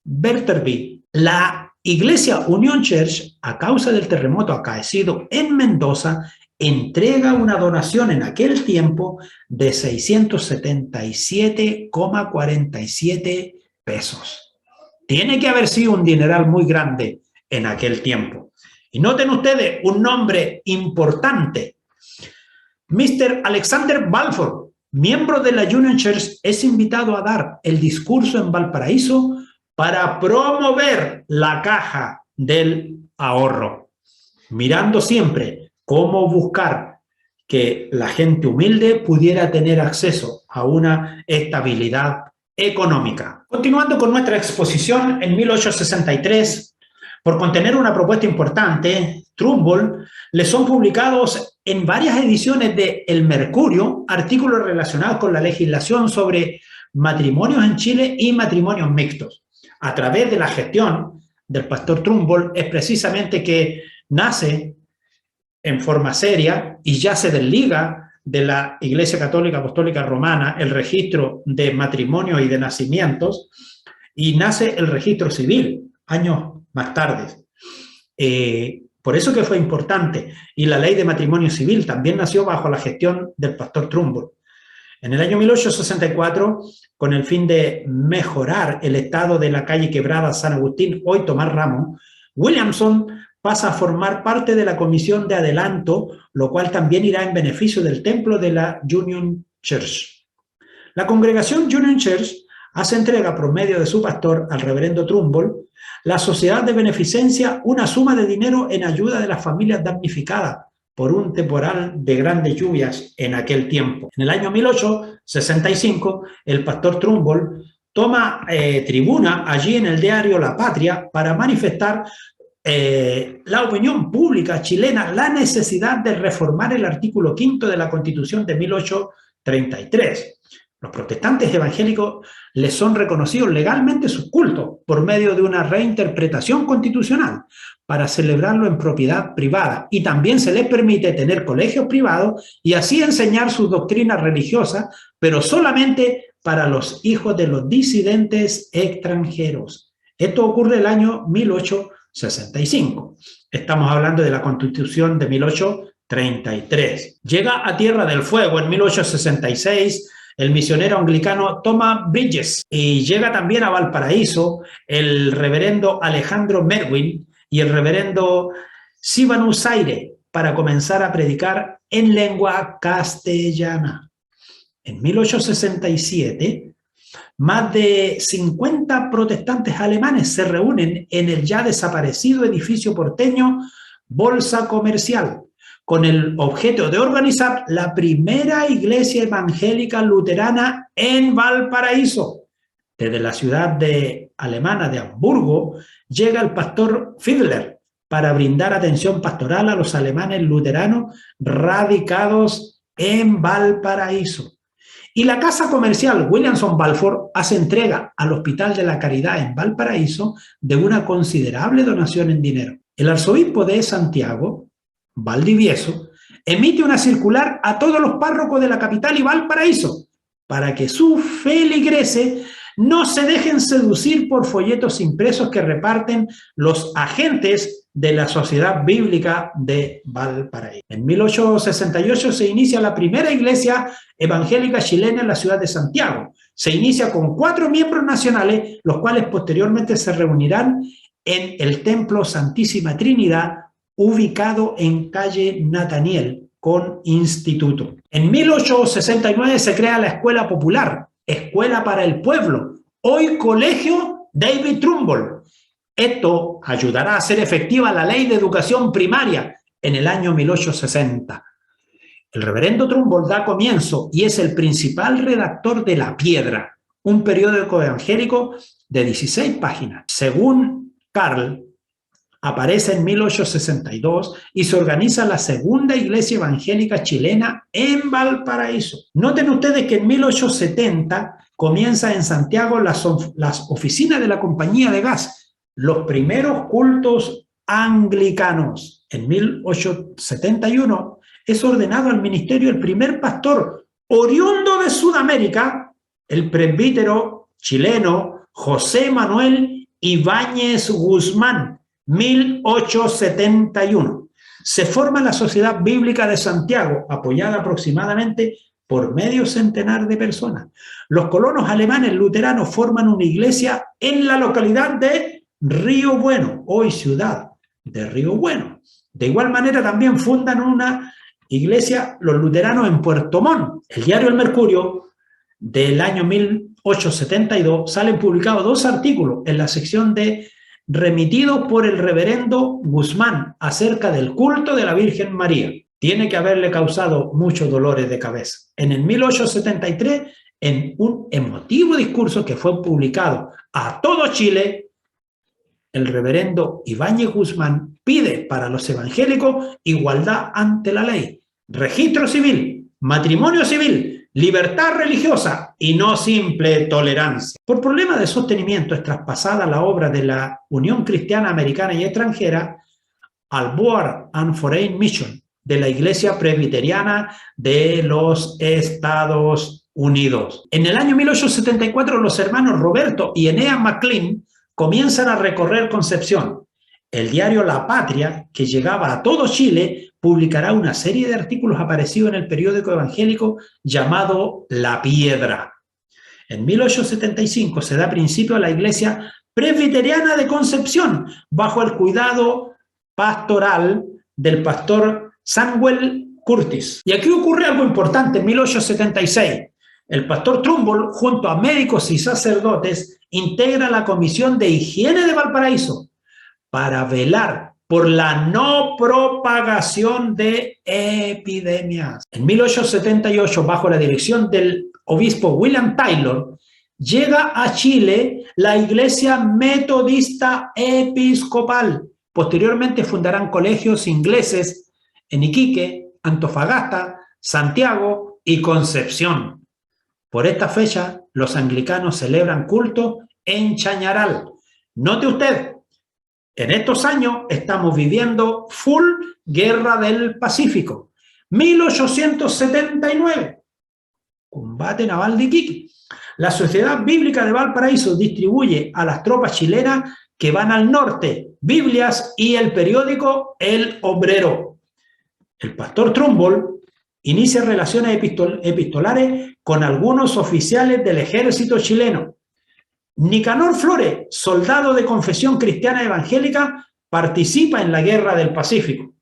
Berterby. La Iglesia Union Church, a causa del terremoto acaecido en Mendoza, entrega una donación en aquel tiempo de 677,47 pesos. Tiene que haber sido un dineral muy grande en aquel tiempo. Y noten ustedes un nombre importante. Mr. Alexander Balfour, miembro de la Union Church, es invitado a dar el discurso en Valparaíso para promover la caja del ahorro, mirando siempre cómo buscar que la gente humilde pudiera tener acceso a una estabilidad económica. Continuando con nuestra exposición, en 1863, por contener una propuesta importante, Trumbull le son publicados en varias ediciones de El Mercurio artículos relacionados con la legislación sobre matrimonios en Chile y matrimonios mixtos. A través de la gestión del pastor Trumbull es precisamente que nace en forma seria y ya se desliga de la Iglesia Católica Apostólica Romana el registro de matrimonios y de nacimientos y nace el registro civil años más tarde. Por eso que fue importante. Y la ley de matrimonio civil también nació bajo la gestión del pastor Trumbull. En el año 1864, con el fin de mejorar el estado de la calle Quebrada San Agustín, hoy Tomás Ramos, Williamson pasa a formar parte de la comisión de adelanto, lo cual también irá en beneficio del templo de la Union Church. La congregación Union Church hace entrega por medio de su pastor, al reverendo Trumbull, la sociedad de beneficencia, una suma de dinero en ayuda de las familias damnificadas por un temporal de grandes lluvias en aquel tiempo. En el año 1865, el pastor Trumbull toma tribuna allí en el diario La Patria para manifestar la opinión pública chilena la necesidad de reformar el artículo 5 de la Constitución de 1833. Los protestantes evangélicos les son reconocidos legalmente sus cultos por medio de una reinterpretación constitucional para celebrarlo en propiedad privada, y también se les permite tener colegios privados y así enseñar sus doctrinas religiosas, pero solamente para los hijos de los disidentes extranjeros. Esto ocurre el año 1865. Estamos hablando de la Constitución de 1833. Llega a Tierra del Fuego en 1866 el misionero anglicano Thomas Bridges, y llega también a Valparaíso el reverendo Alejandro Merwin y el reverendo Sibanu Zaire para comenzar a predicar en lengua castellana. En 1867, más de 50 protestantes alemanes se reúnen en el ya desaparecido edificio porteño Bolsa Comercial, con el objeto de organizar la primera iglesia evangélica luterana en Valparaíso. Desde la ciudad alemana de Hamburgo llega el pastor Fiedler para brindar atención pastoral a los alemanes luteranos radicados en Valparaíso. Y la casa comercial Williamson Balfour hace entrega al Hospital de la Caridad en Valparaíso de una considerable donación en dinero. El arzobispo de Santiago, Valdivieso, emite una circular a todos los párrocos de la capital y Valparaíso para que sus feligreses no se dejen seducir por folletos impresos que reparten los agentes de la Sociedad Bíblica de Valparaíso. En 1868 se inicia la primera iglesia evangélica chilena en la ciudad de Santiago. Se inicia con 4 miembros nacionales, los cuales posteriormente se reunirán en el Templo Santísima Trinidad, ubicado en calle Nataniel con instituto. En 1869 se crea la Escuela Popular, Escuela para el Pueblo, hoy Colegio David Trumbull. Esto ayudará a hacer efectiva la Ley de Educación Primaria en el año 1860. El reverendo Trumbull da comienzo y es el principal redactor de La Piedra, un periódico evangélico de 16 páginas. Según Carl, aparece en 1862 y se organiza la segunda iglesia evangélica chilena en Valparaíso. Noten ustedes que en 1870 comienza en Santiago las oficinas de la compañía de gas, los primeros cultos anglicanos. en 1871, es ordenado al ministerio el primer pastor oriundo de Sudamérica, el presbítero chileno José Manuel Ibáñez Guzmán, 1871. Se forma la Sociedad Bíblica de Santiago, apoyada aproximadamente por medio centenar de personas. Los colonos alemanes luteranos forman una iglesia en la localidad de Río Bueno, hoy ciudad de Río Bueno. De igual manera también fundan una iglesia los luteranos en Puerto Montt. El diario El Mercurio del año 1872 salen publicados 2 artículos en la sección de remitidos por el reverendo Guzmán acerca del culto de la Virgen María. Tiene que haberle causado muchos dolores de cabeza. En el 1873, en un emotivo discurso que fue publicado a todo Chile, el reverendo Ibáñez Guzmán pide para los evangélicos igualdad ante la ley, registro civil, matrimonio civil, libertad religiosa y no simple tolerancia. Por problemas de sostenimiento es traspasada la obra de la Unión Cristiana Americana y Extranjera al Board and Foreign Mission de la Iglesia Presbiteriana de los Estados Unidos. En el año 1874 los hermanos Roberto y Eneas McLean comienzan a recorrer Concepción. El diario La Patria, que llegaba a todo Chile, publicará una serie de artículos aparecidos en el periódico evangélico llamado La Piedra. En 1875 se da principio a la Iglesia Presbiteriana de Concepción, bajo el cuidado pastoral del pastor Samuel Curtis. Y aquí ocurre algo importante. En 1876, el pastor Trumbull, junto a médicos y sacerdotes, integra la Comisión de Higiene de Valparaíso para velar por la no propagación de epidemias. En 1878, bajo la dirección del obispo William Taylor, llega a Chile la Iglesia Metodista Episcopal. Posteriormente fundarán colegios ingleses en Iquique, Antofagasta, Santiago y Concepción. Por esta fecha, los anglicanos celebran culto en Chañaral. Note usted, en estos años estamos viviendo full Guerra del Pacífico. 1879, combate naval de Iquique. La Sociedad Bíblica de Valparaíso distribuye a las tropas chilenas que van al norte Biblias y el periódico El Obrero. El pastor Trumbull inicia relaciones epistolares con algunos oficiales del ejército chileno. Nicanor Flores, soldado de confesión cristiana evangélica, participa en la Guerra del Pacífico.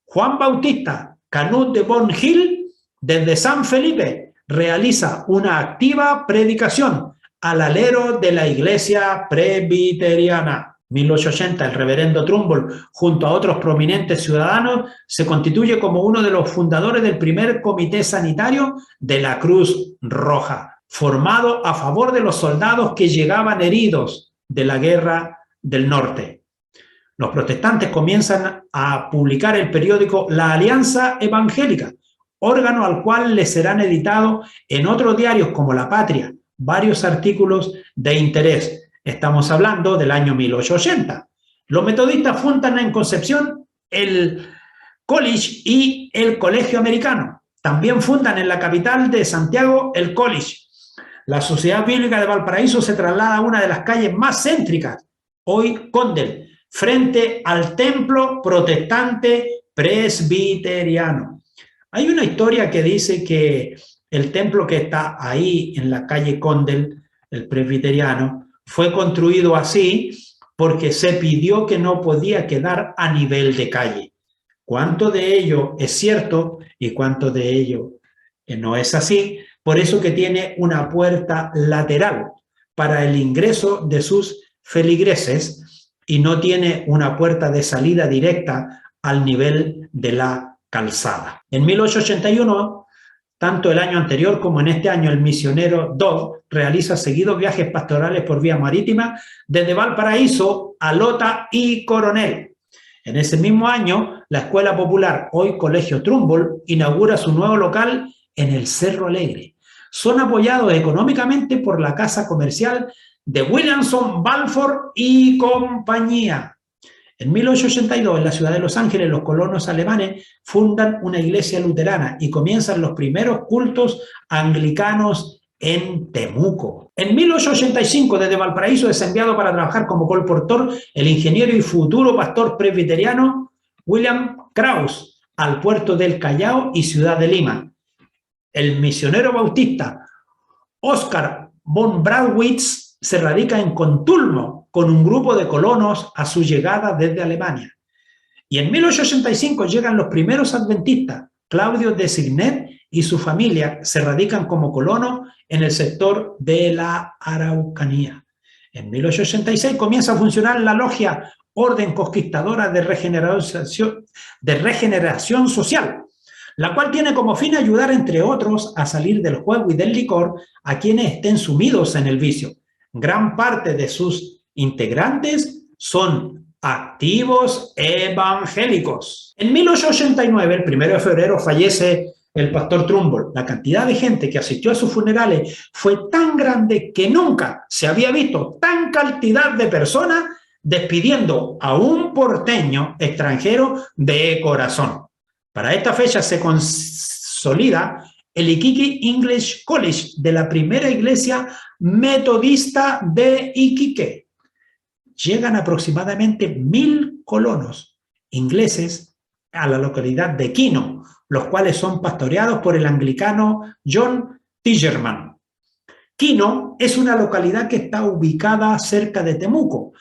Juan Bautista Canut de Bonfil, desde San Felipe, realiza una activa predicación al alero de la Iglesia Presbiteriana. 1880, el reverendo Trumbull, junto a otros prominentes ciudadanos, se constituye como uno de los fundadores del primer comité sanitario de la Cruz Roja, formado a favor de los soldados que llegaban heridos de la Guerra del Norte. Los protestantes comienzan a publicar el periódico La Alianza Evangélica, órgano al cual les serán editados en otros diarios como La Patria varios artículos de interés. Estamos hablando del año 1880. Los metodistas fundan en Concepción el College y el Colegio Americano. También fundan en la capital de Santiago el College. La Sociedad Bíblica de Valparaíso se traslada a una de las calles más céntricas, hoy Condel, frente al templo protestante presbiteriano. Hay una historia que dice que el templo que está ahí en la calle Condel, el presbiteriano, fue construido así porque se pidió que no podía quedar a nivel de calle. ¿Cuánto de ello es cierto y cuánto de ello no es así? Por eso que tiene una puerta lateral para el ingreso de sus feligreses y no tiene una puerta de salida directa al nivel de la calzada. En 1881, tanto el año anterior como en este año, el misionero Dodd realiza seguidos viajes pastorales por vía marítima desde Valparaíso a Lota y Coronel. En ese mismo año, la Escuela Popular, hoy Colegio Trumbull, inaugura su nuevo local en el Cerro Alegre. Son apoyados económicamente por la casa comercial de Williamson, Balfour y compañía. En 1882, en la ciudad de Los Ángeles, los colonos alemanes fundan una iglesia luterana y comienzan los primeros cultos anglicanos en Temuco. En 1885, desde Valparaíso, es enviado para trabajar como colportor el ingeniero y futuro pastor presbiteriano William Krause al puerto del Callao y ciudad de Lima. El misionero bautista Oscar von Bradwitz se radica en Contulmo con un grupo de colonos a su llegada desde Alemania. Y en 1885 llegan los primeros adventistas. Claudio de Signet y su familia se radican como colonos en el sector de la Araucanía. En 1886 comienza a funcionar la logia Orden Conquistadora de Regeneración Social, la cual tiene como fin ayudar, entre otros, a salir del juego y del licor a quienes estén sumidos en el vicio. Gran parte de sus integrantes son activos evangélicos. En 1889, el 1 de febrero, fallece el pastor Trumbull. La cantidad de gente que asistió a sus funerales fue tan grande que nunca se había visto tan cantidad de personas despidiendo a un porteño extranjero de corazón. Para esta fecha se consolida el Iquique English College de la primera iglesia metodista de Iquique. Llegan aproximadamente 1000 colonos ingleses a la localidad de Quino, los cuales son pastoreados por el anglicano John Tigerman. Quino es una localidad que está ubicada cerca de Temuco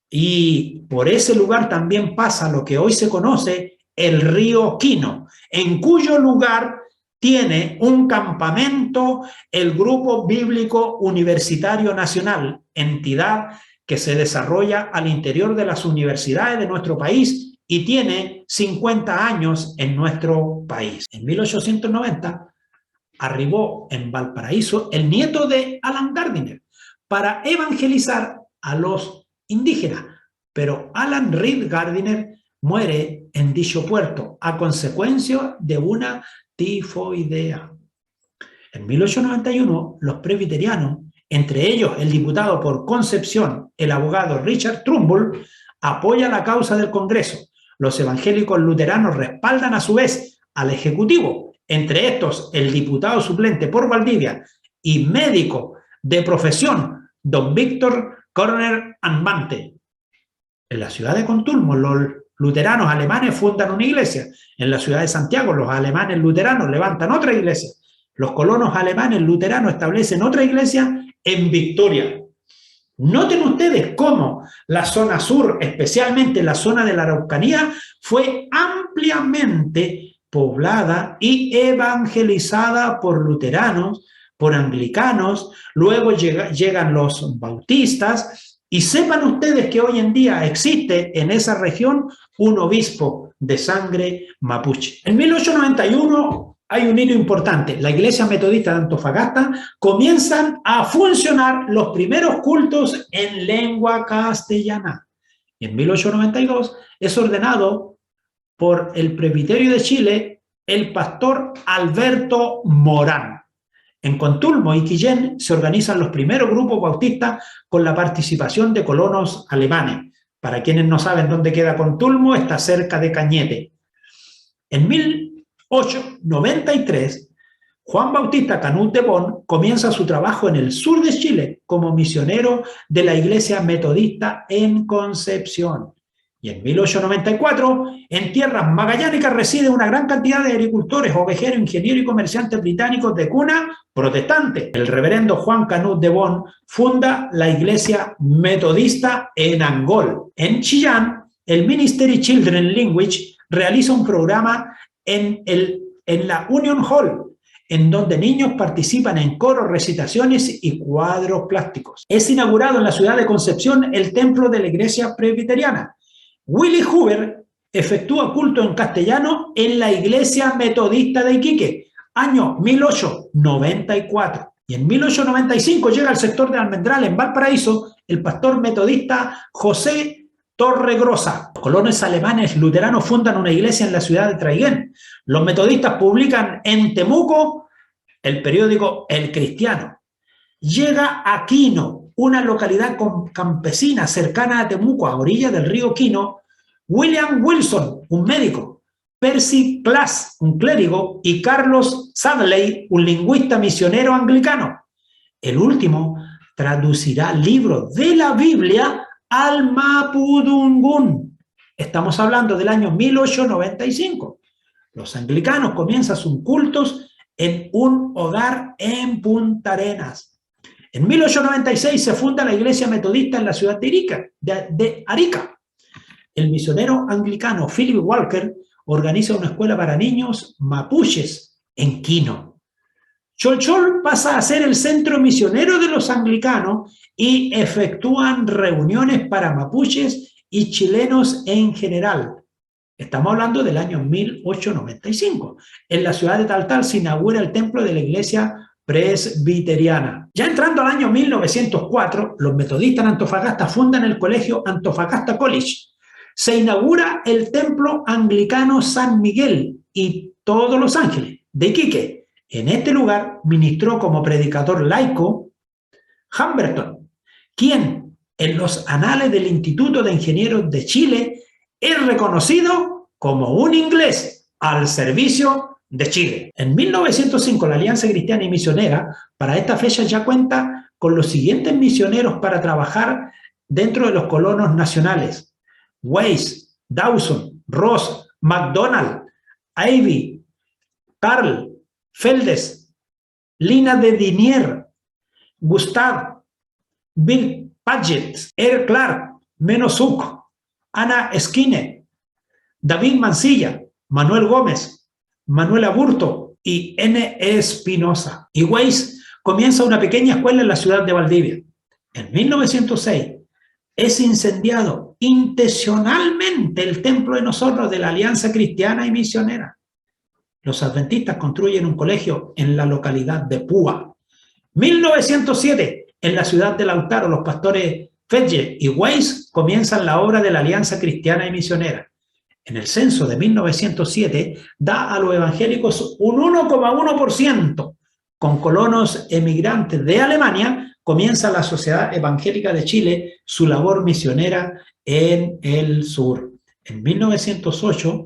y por ese lugar también pasa lo que hoy se conoce el río Quino, en cuyo lugar tiene un campamento el Grupo Bíblico Universitario Nacional, entidad que se desarrolla al interior de las universidades de nuestro país y tiene 50 años en nuestro país. En 1890 arribó en Valparaíso el nieto de Allen Gardiner para evangelizar a los indígenas, pero Allen Reed Gardiner muere en dicho puerto a consecuencia de una tifoidea. En 1891, los presbiterianos, entre ellos el diputado por Concepción, el abogado Richard Trumbull, apoyan la causa del Congreso. Los evangélicos luteranos respaldan a su vez al Ejecutivo, entre estos el diputado suplente por Valdivia y médico de profesión, don Víctor Corner Anbante. En la ciudad de Contulmo, los luteranos alemanes fundan una iglesia. En la ciudad de Santiago, los alemanes luteranos levantan otra iglesia. Los colonos alemanes luteranos establecen otra iglesia en Victoria. Noten ustedes cómo la zona sur, especialmente la zona de la Araucanía, fue ampliamente poblada y evangelizada por luteranos, por anglicanos, luego llegan los bautistas, y sepan ustedes que hoy en día existe en esa región un obispo de sangre mapuche. En 1891 hay un hito importante. La iglesia metodista de Antofagasta comienzan a funcionar los primeros cultos en lengua castellana. Y en 1892 es ordenado por el presbiterio de Chile el pastor Alberto Morán. En Contulmo y Quillén se organizan los primeros grupos bautistas con la participación de colonos alemanes. Para quienes no saben dónde queda Contulmo, está cerca de Cañete. En 1893, Juan Bautista Canut de Bon comienza su trabajo en el sur de Chile como misionero de la iglesia metodista en Concepción. Y en 1894, en tierras magallánicas reside una gran cantidad de agricultores, ovejeros, ingenieros y comerciantes británicos de cuna protestante. El reverendo Juan Canut de Bon funda la iglesia metodista en Angol. En Chillán, el Ministry Children Language realiza un programa en la Union Hall, en donde niños participan en coros, recitaciones y cuadros plásticos. Es inaugurado en la ciudad de Concepción el templo de la iglesia presbiteriana. Willie Hoover efectúa culto en castellano en la iglesia metodista de Iquique, año 1894. Y en 1895 llega al sector de Almendral, en Valparaíso, el pastor metodista José Torregrosa. Los colonos alemanes luteranos fundan una iglesia en la ciudad de Traiguén. Los metodistas publican en Temuco el periódico El Cristiano. Llega a Quino, una localidad campesina cercana a Temuco, a orillas del río Quino, William Wilson, un médico, Percy Class, un clérigo, y Carlos Sadley, un lingüista misionero anglicano. El último traducirá libros de la Biblia al mapudungún. Estamos hablando del año 1895. Los anglicanos comienzan sus cultos en un hogar en Punta Arenas. En 1896 se funda la iglesia metodista en la ciudad de Arica. El misionero anglicano Philip Walker organiza una escuela para niños mapuches en Quino. Cholchol pasa a ser el centro misionero de los anglicanos y efectúan reuniones para mapuches y chilenos en general. Estamos hablando del año 1895. En la ciudad de Taltal se inaugura el templo de la iglesia presbiteriana. Ya entrando al año 1904, los metodistas en Antofagasta fundan el colegio Antofagasta College. Se inaugura el templo anglicano San Miguel y Todos los Ángeles de Iquique. En este lugar ministró como predicador laico Humberton, quien en los anales del Instituto de Ingenieros de Chile es reconocido como un inglés al servicio de Chile. En 1905 la Alianza Cristiana y Misionera para esta fecha ya cuenta con los siguientes misioneros para trabajar dentro de los colonos nacionales: Weiss, Dawson, Ross, McDonald, Ivy, Carl, Feldes, Lina de Dinier, Gustav, Bill Paget, R. Clark, Meno Suk, Ana Esquine, David Mancilla, Manuel Gómez, Manuel Aburto y N. Espinosa. Y Weiss comienza una pequeña escuela en la ciudad de Valdivia. En 1906 es incendiado intencionalmente el templo de nosotros de la Alianza Cristiana y Misionera. Los adventistas construyen un colegio en la localidad de Púa. 1907, en la ciudad de Lautaro, los pastores Fedge y Weiss comienzan la obra de la Alianza Cristiana y Misionera. En el censo de 1907 da a los evangélicos un 1,1%. Con colonos emigrantes de Alemania, comienza la Sociedad Evangélica de Chile su labor misionera en el sur. En 1908,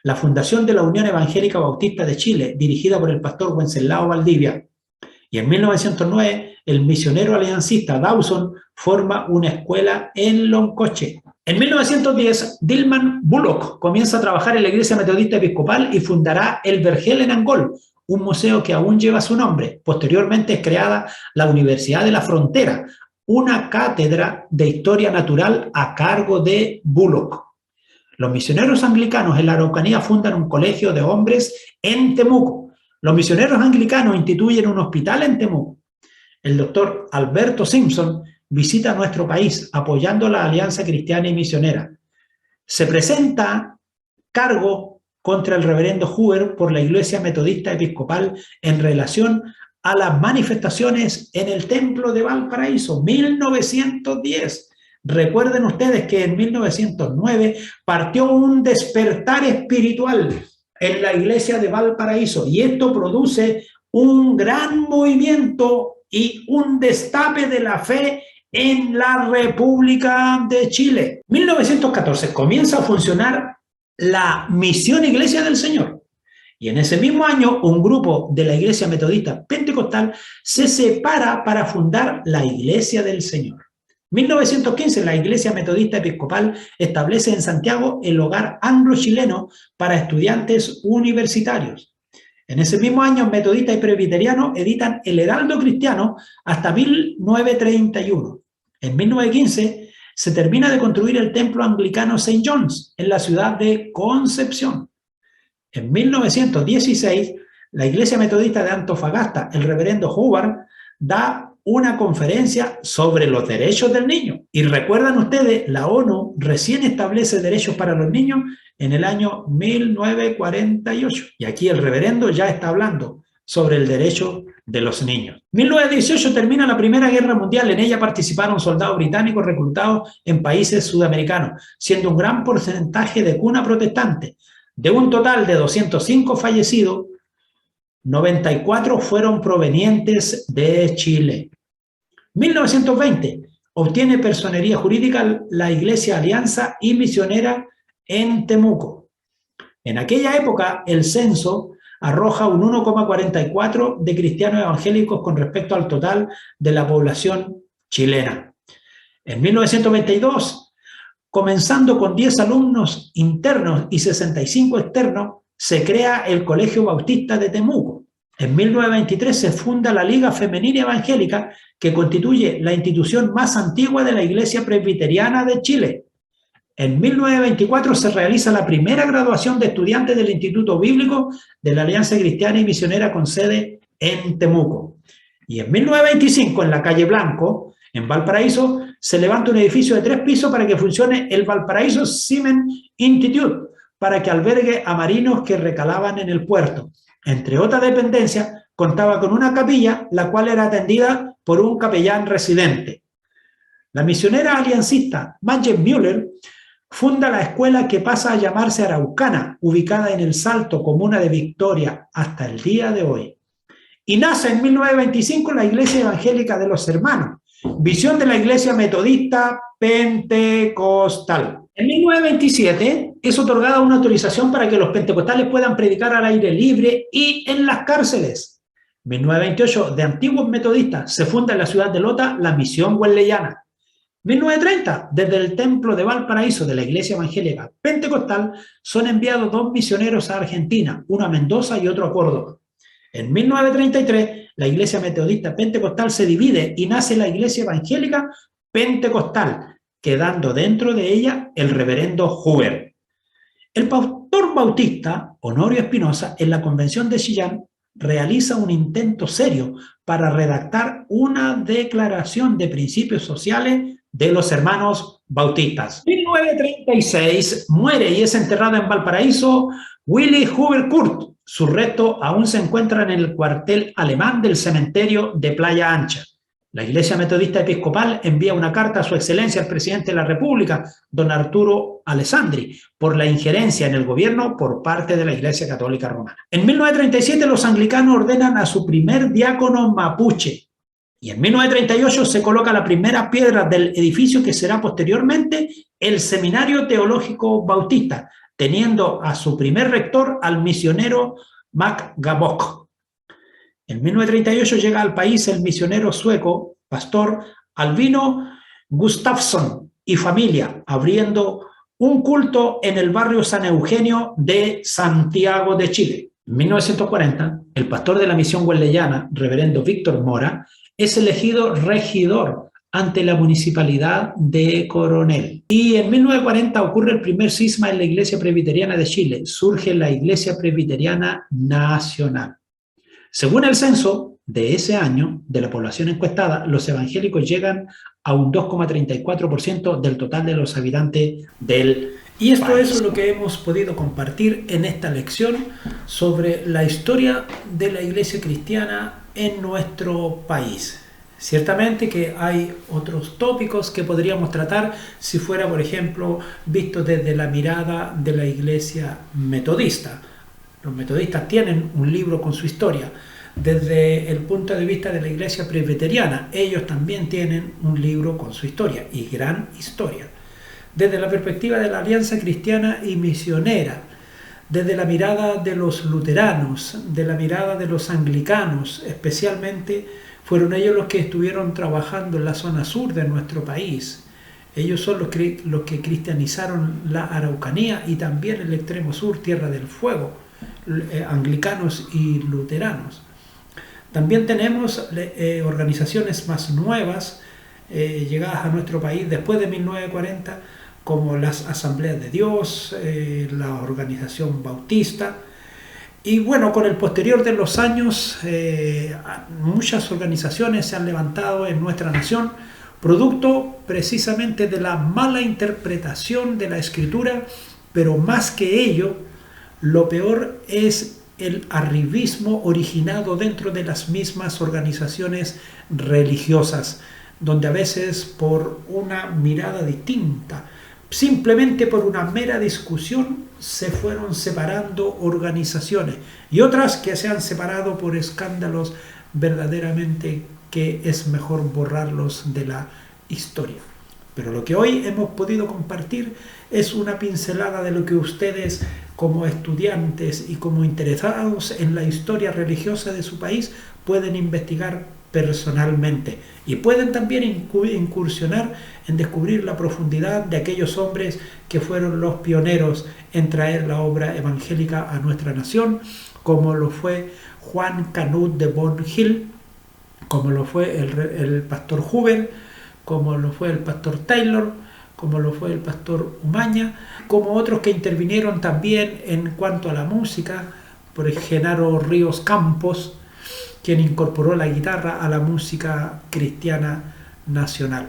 la fundación de la Unión Evangélica Bautista de Chile, dirigida por el pastor Wenceslao Valdivia. Y en 1909, el misionero aliancista Dawson forma una escuela en Loncoche. En 1910, Dilman Bullock comienza a trabajar en la Iglesia Metodista Episcopal y fundará el Vergel en Angol, un museo que aún lleva su nombre. Posteriormente es creada la Universidad de la Frontera, una cátedra de historia natural a cargo de Bullock. Los misioneros anglicanos en la Araucanía fundan un colegio de hombres en Temuco. Los misioneros anglicanos instituyen un hospital en Temuco. El doctor Alberto Simpson visita nuestro país apoyando la Alianza Cristiana y Misionera. Se presenta cargo contra el reverendo Hoover por la Iglesia Metodista Episcopal en relación a las manifestaciones en el Templo de Valparaíso, 1910. Recuerden ustedes que en 1909 partió un despertar espiritual en la Iglesia de Valparaíso y esto produce un gran movimiento y un destape de la fe en la República de Chile. 1914 comienza a funcionar la Misión Iglesia del Señor. Y en ese mismo año, un grupo de la Iglesia Metodista Pentecostal se separa para fundar la Iglesia del Señor. 1915, la Iglesia Metodista Episcopal establece en Santiago el hogar anglo-chileno para estudiantes universitarios. En ese mismo año, metodistas y presbiterianos editan el Heraldo Cristiano hasta 1931. En 1915, se termina de construir el templo anglicano St. John's en la ciudad de Concepción. En 1916, la Iglesia Metodista de Antofagasta, el reverendo Howard, da una conferencia sobre los derechos del niño. Y recuerdan ustedes, la ONU recién establece derechos para los niños en el año 1948. Y aquí el reverendo ya está hablando sobre el derecho de los niños. 1918 termina la Primera Guerra Mundial. En ella participaron soldados británicos reclutados en países sudamericanos, siendo un gran porcentaje de cuna protestante. De un total de 205 fallecidos, 94 fueron provenientes de Chile. 1920 obtiene personería jurídica la Iglesia Alianza y Misionera en Temuco. En aquella época, el censo arroja un 1,44 de cristianos evangélicos con respecto al total de la población chilena. En 1922, comenzando con 10 alumnos internos y 65 externos, se crea el Colegio Bautista de Temuco. En 1923 se funda la Liga Femenina Evangélica, que constituye la institución más antigua de la Iglesia Presbiteriana de Chile. En 1924 se realiza la primera graduación de estudiantes del Instituto Bíblico de la Alianza Cristiana y Misionera con sede en Temuco. Y en 1925, en la calle Blanco, en Valparaíso, se levanta un edificio de 3 pisos para que funcione el Valparaíso Seamen Institute, para que albergue a marinos que recalaban en el puerto. Entre otras dependencias, contaba con una capilla, la cual era atendida por un capellán residente. La misionera aliancista Maggie Müller funda la escuela que pasa a llamarse Araucana, ubicada en El Salto, comuna de Victoria, hasta el día de hoy. Y nace en 1925 la Iglesia Evangélica de los Hermanos, visión de la Iglesia Metodista Pentecostal. En 1927 es otorgada una autorización para que los pentecostales puedan predicar al aire libre y en las cárceles. En 1928, de antiguos metodistas, se funda en la ciudad de Lota la Misión Wesleyana. 1930, desde el templo de Valparaíso de la Iglesia Evangélica Pentecostal, son enviados 2 misioneros a Argentina, uno a Mendoza y otro a Córdoba. En 1933, la Iglesia Metodista Pentecostal se divide y nace la Iglesia Evangélica Pentecostal, quedando dentro de ella el reverendo Huber. El pastor bautista Honorio Espinosa, en la Convención de Chillán, realiza un intento serio para redactar una declaración de principios sociales de los hermanos bautistas. En 1936 muere y es enterrado en Valparaíso Willy Huber Kurt. Sus restos aún se encuentran en el cuartel alemán del cementerio de Playa Ancha. La Iglesia Metodista Episcopal envía una carta a su excelencia al presidente de la República, don Arturo Alessandri, por la injerencia en el gobierno por parte de la Iglesia Católica Romana. En 1937 los anglicanos ordenan a su primer diácono mapuche y en 1938 se coloca la primera piedra del edificio que será posteriormente el Seminario Teológico Bautista, teniendo a su primer rector al misionero Mac Gabok. En 1938 llega al país el misionero sueco, pastor Albino Gustafsson y familia, abriendo un culto en el barrio San Eugenio de Santiago de Chile. En 1940, el pastor de la misión wesleyana, reverendo Víctor Mora, es elegido regidor ante la municipalidad de Coronel. Y en 1940 ocurre el primer cisma en la Iglesia Presbiteriana de Chile. Surge la Iglesia Presbiteriana Nacional. Según el censo de ese año, de la población encuestada, los evangélicos llegan a un 2,34% del total de los habitantes del país. Y esto es lo que hemos podido compartir en esta lección sobre la historia de la Iglesia cristiana en nuestro país. Ciertamente que hay otros tópicos que podríamos tratar si fuera, por ejemplo, visto desde la mirada de la Iglesia metodista. Los metodistas tienen un libro con su historia. Desde el punto de vista de la Iglesia presbiteriana, ellos también tienen un libro con su historia, y gran historia. Desde la perspectiva de la Alianza Cristiana y Misionera, desde la mirada de los luteranos, de la mirada de los anglicanos, especialmente fueron ellos los que estuvieron trabajando en la zona sur de nuestro país. Ellos son los que cristianizaron la Araucanía y también el extremo sur, Tierra del Fuego, anglicanos y luteranos. También tenemos organizaciones más nuevas llegadas a nuestro país después de 1940, como las Asambleas de Dios, la Organización Bautista. Y bueno, con el posterior de los años, muchas organizaciones se han levantado en nuestra nación, producto precisamente de la mala interpretación de la Escritura, pero más que ello, lo peor es el arribismo originado dentro de las mismas organizaciones religiosas, donde a veces por una mirada distinta, simplemente por una mera discusión, se fueron separando organizaciones y otras que se han separado por escándalos verdaderamente que es mejor borrarlos de la historia. Pero lo que hoy hemos podido compartir es una pincelada de lo que ustedes, como estudiantes y como interesados en la historia religiosa de su país, pueden investigar personalmente y pueden también incursionar en descubrir la profundidad de aquellos hombres que fueron los pioneros en traer la obra evangélica a nuestra nación, como lo fue Juan Canut de Bonneville, como lo fue el pastor Huber, como lo fue el pastor Taylor, como lo fue el pastor Umaña, como otros que intervinieron también en cuanto a la música, por Genaro Ríos Campos, quien incorporó la guitarra a la música cristiana nacional.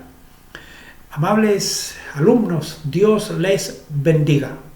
Amables alumnos, Dios les bendiga.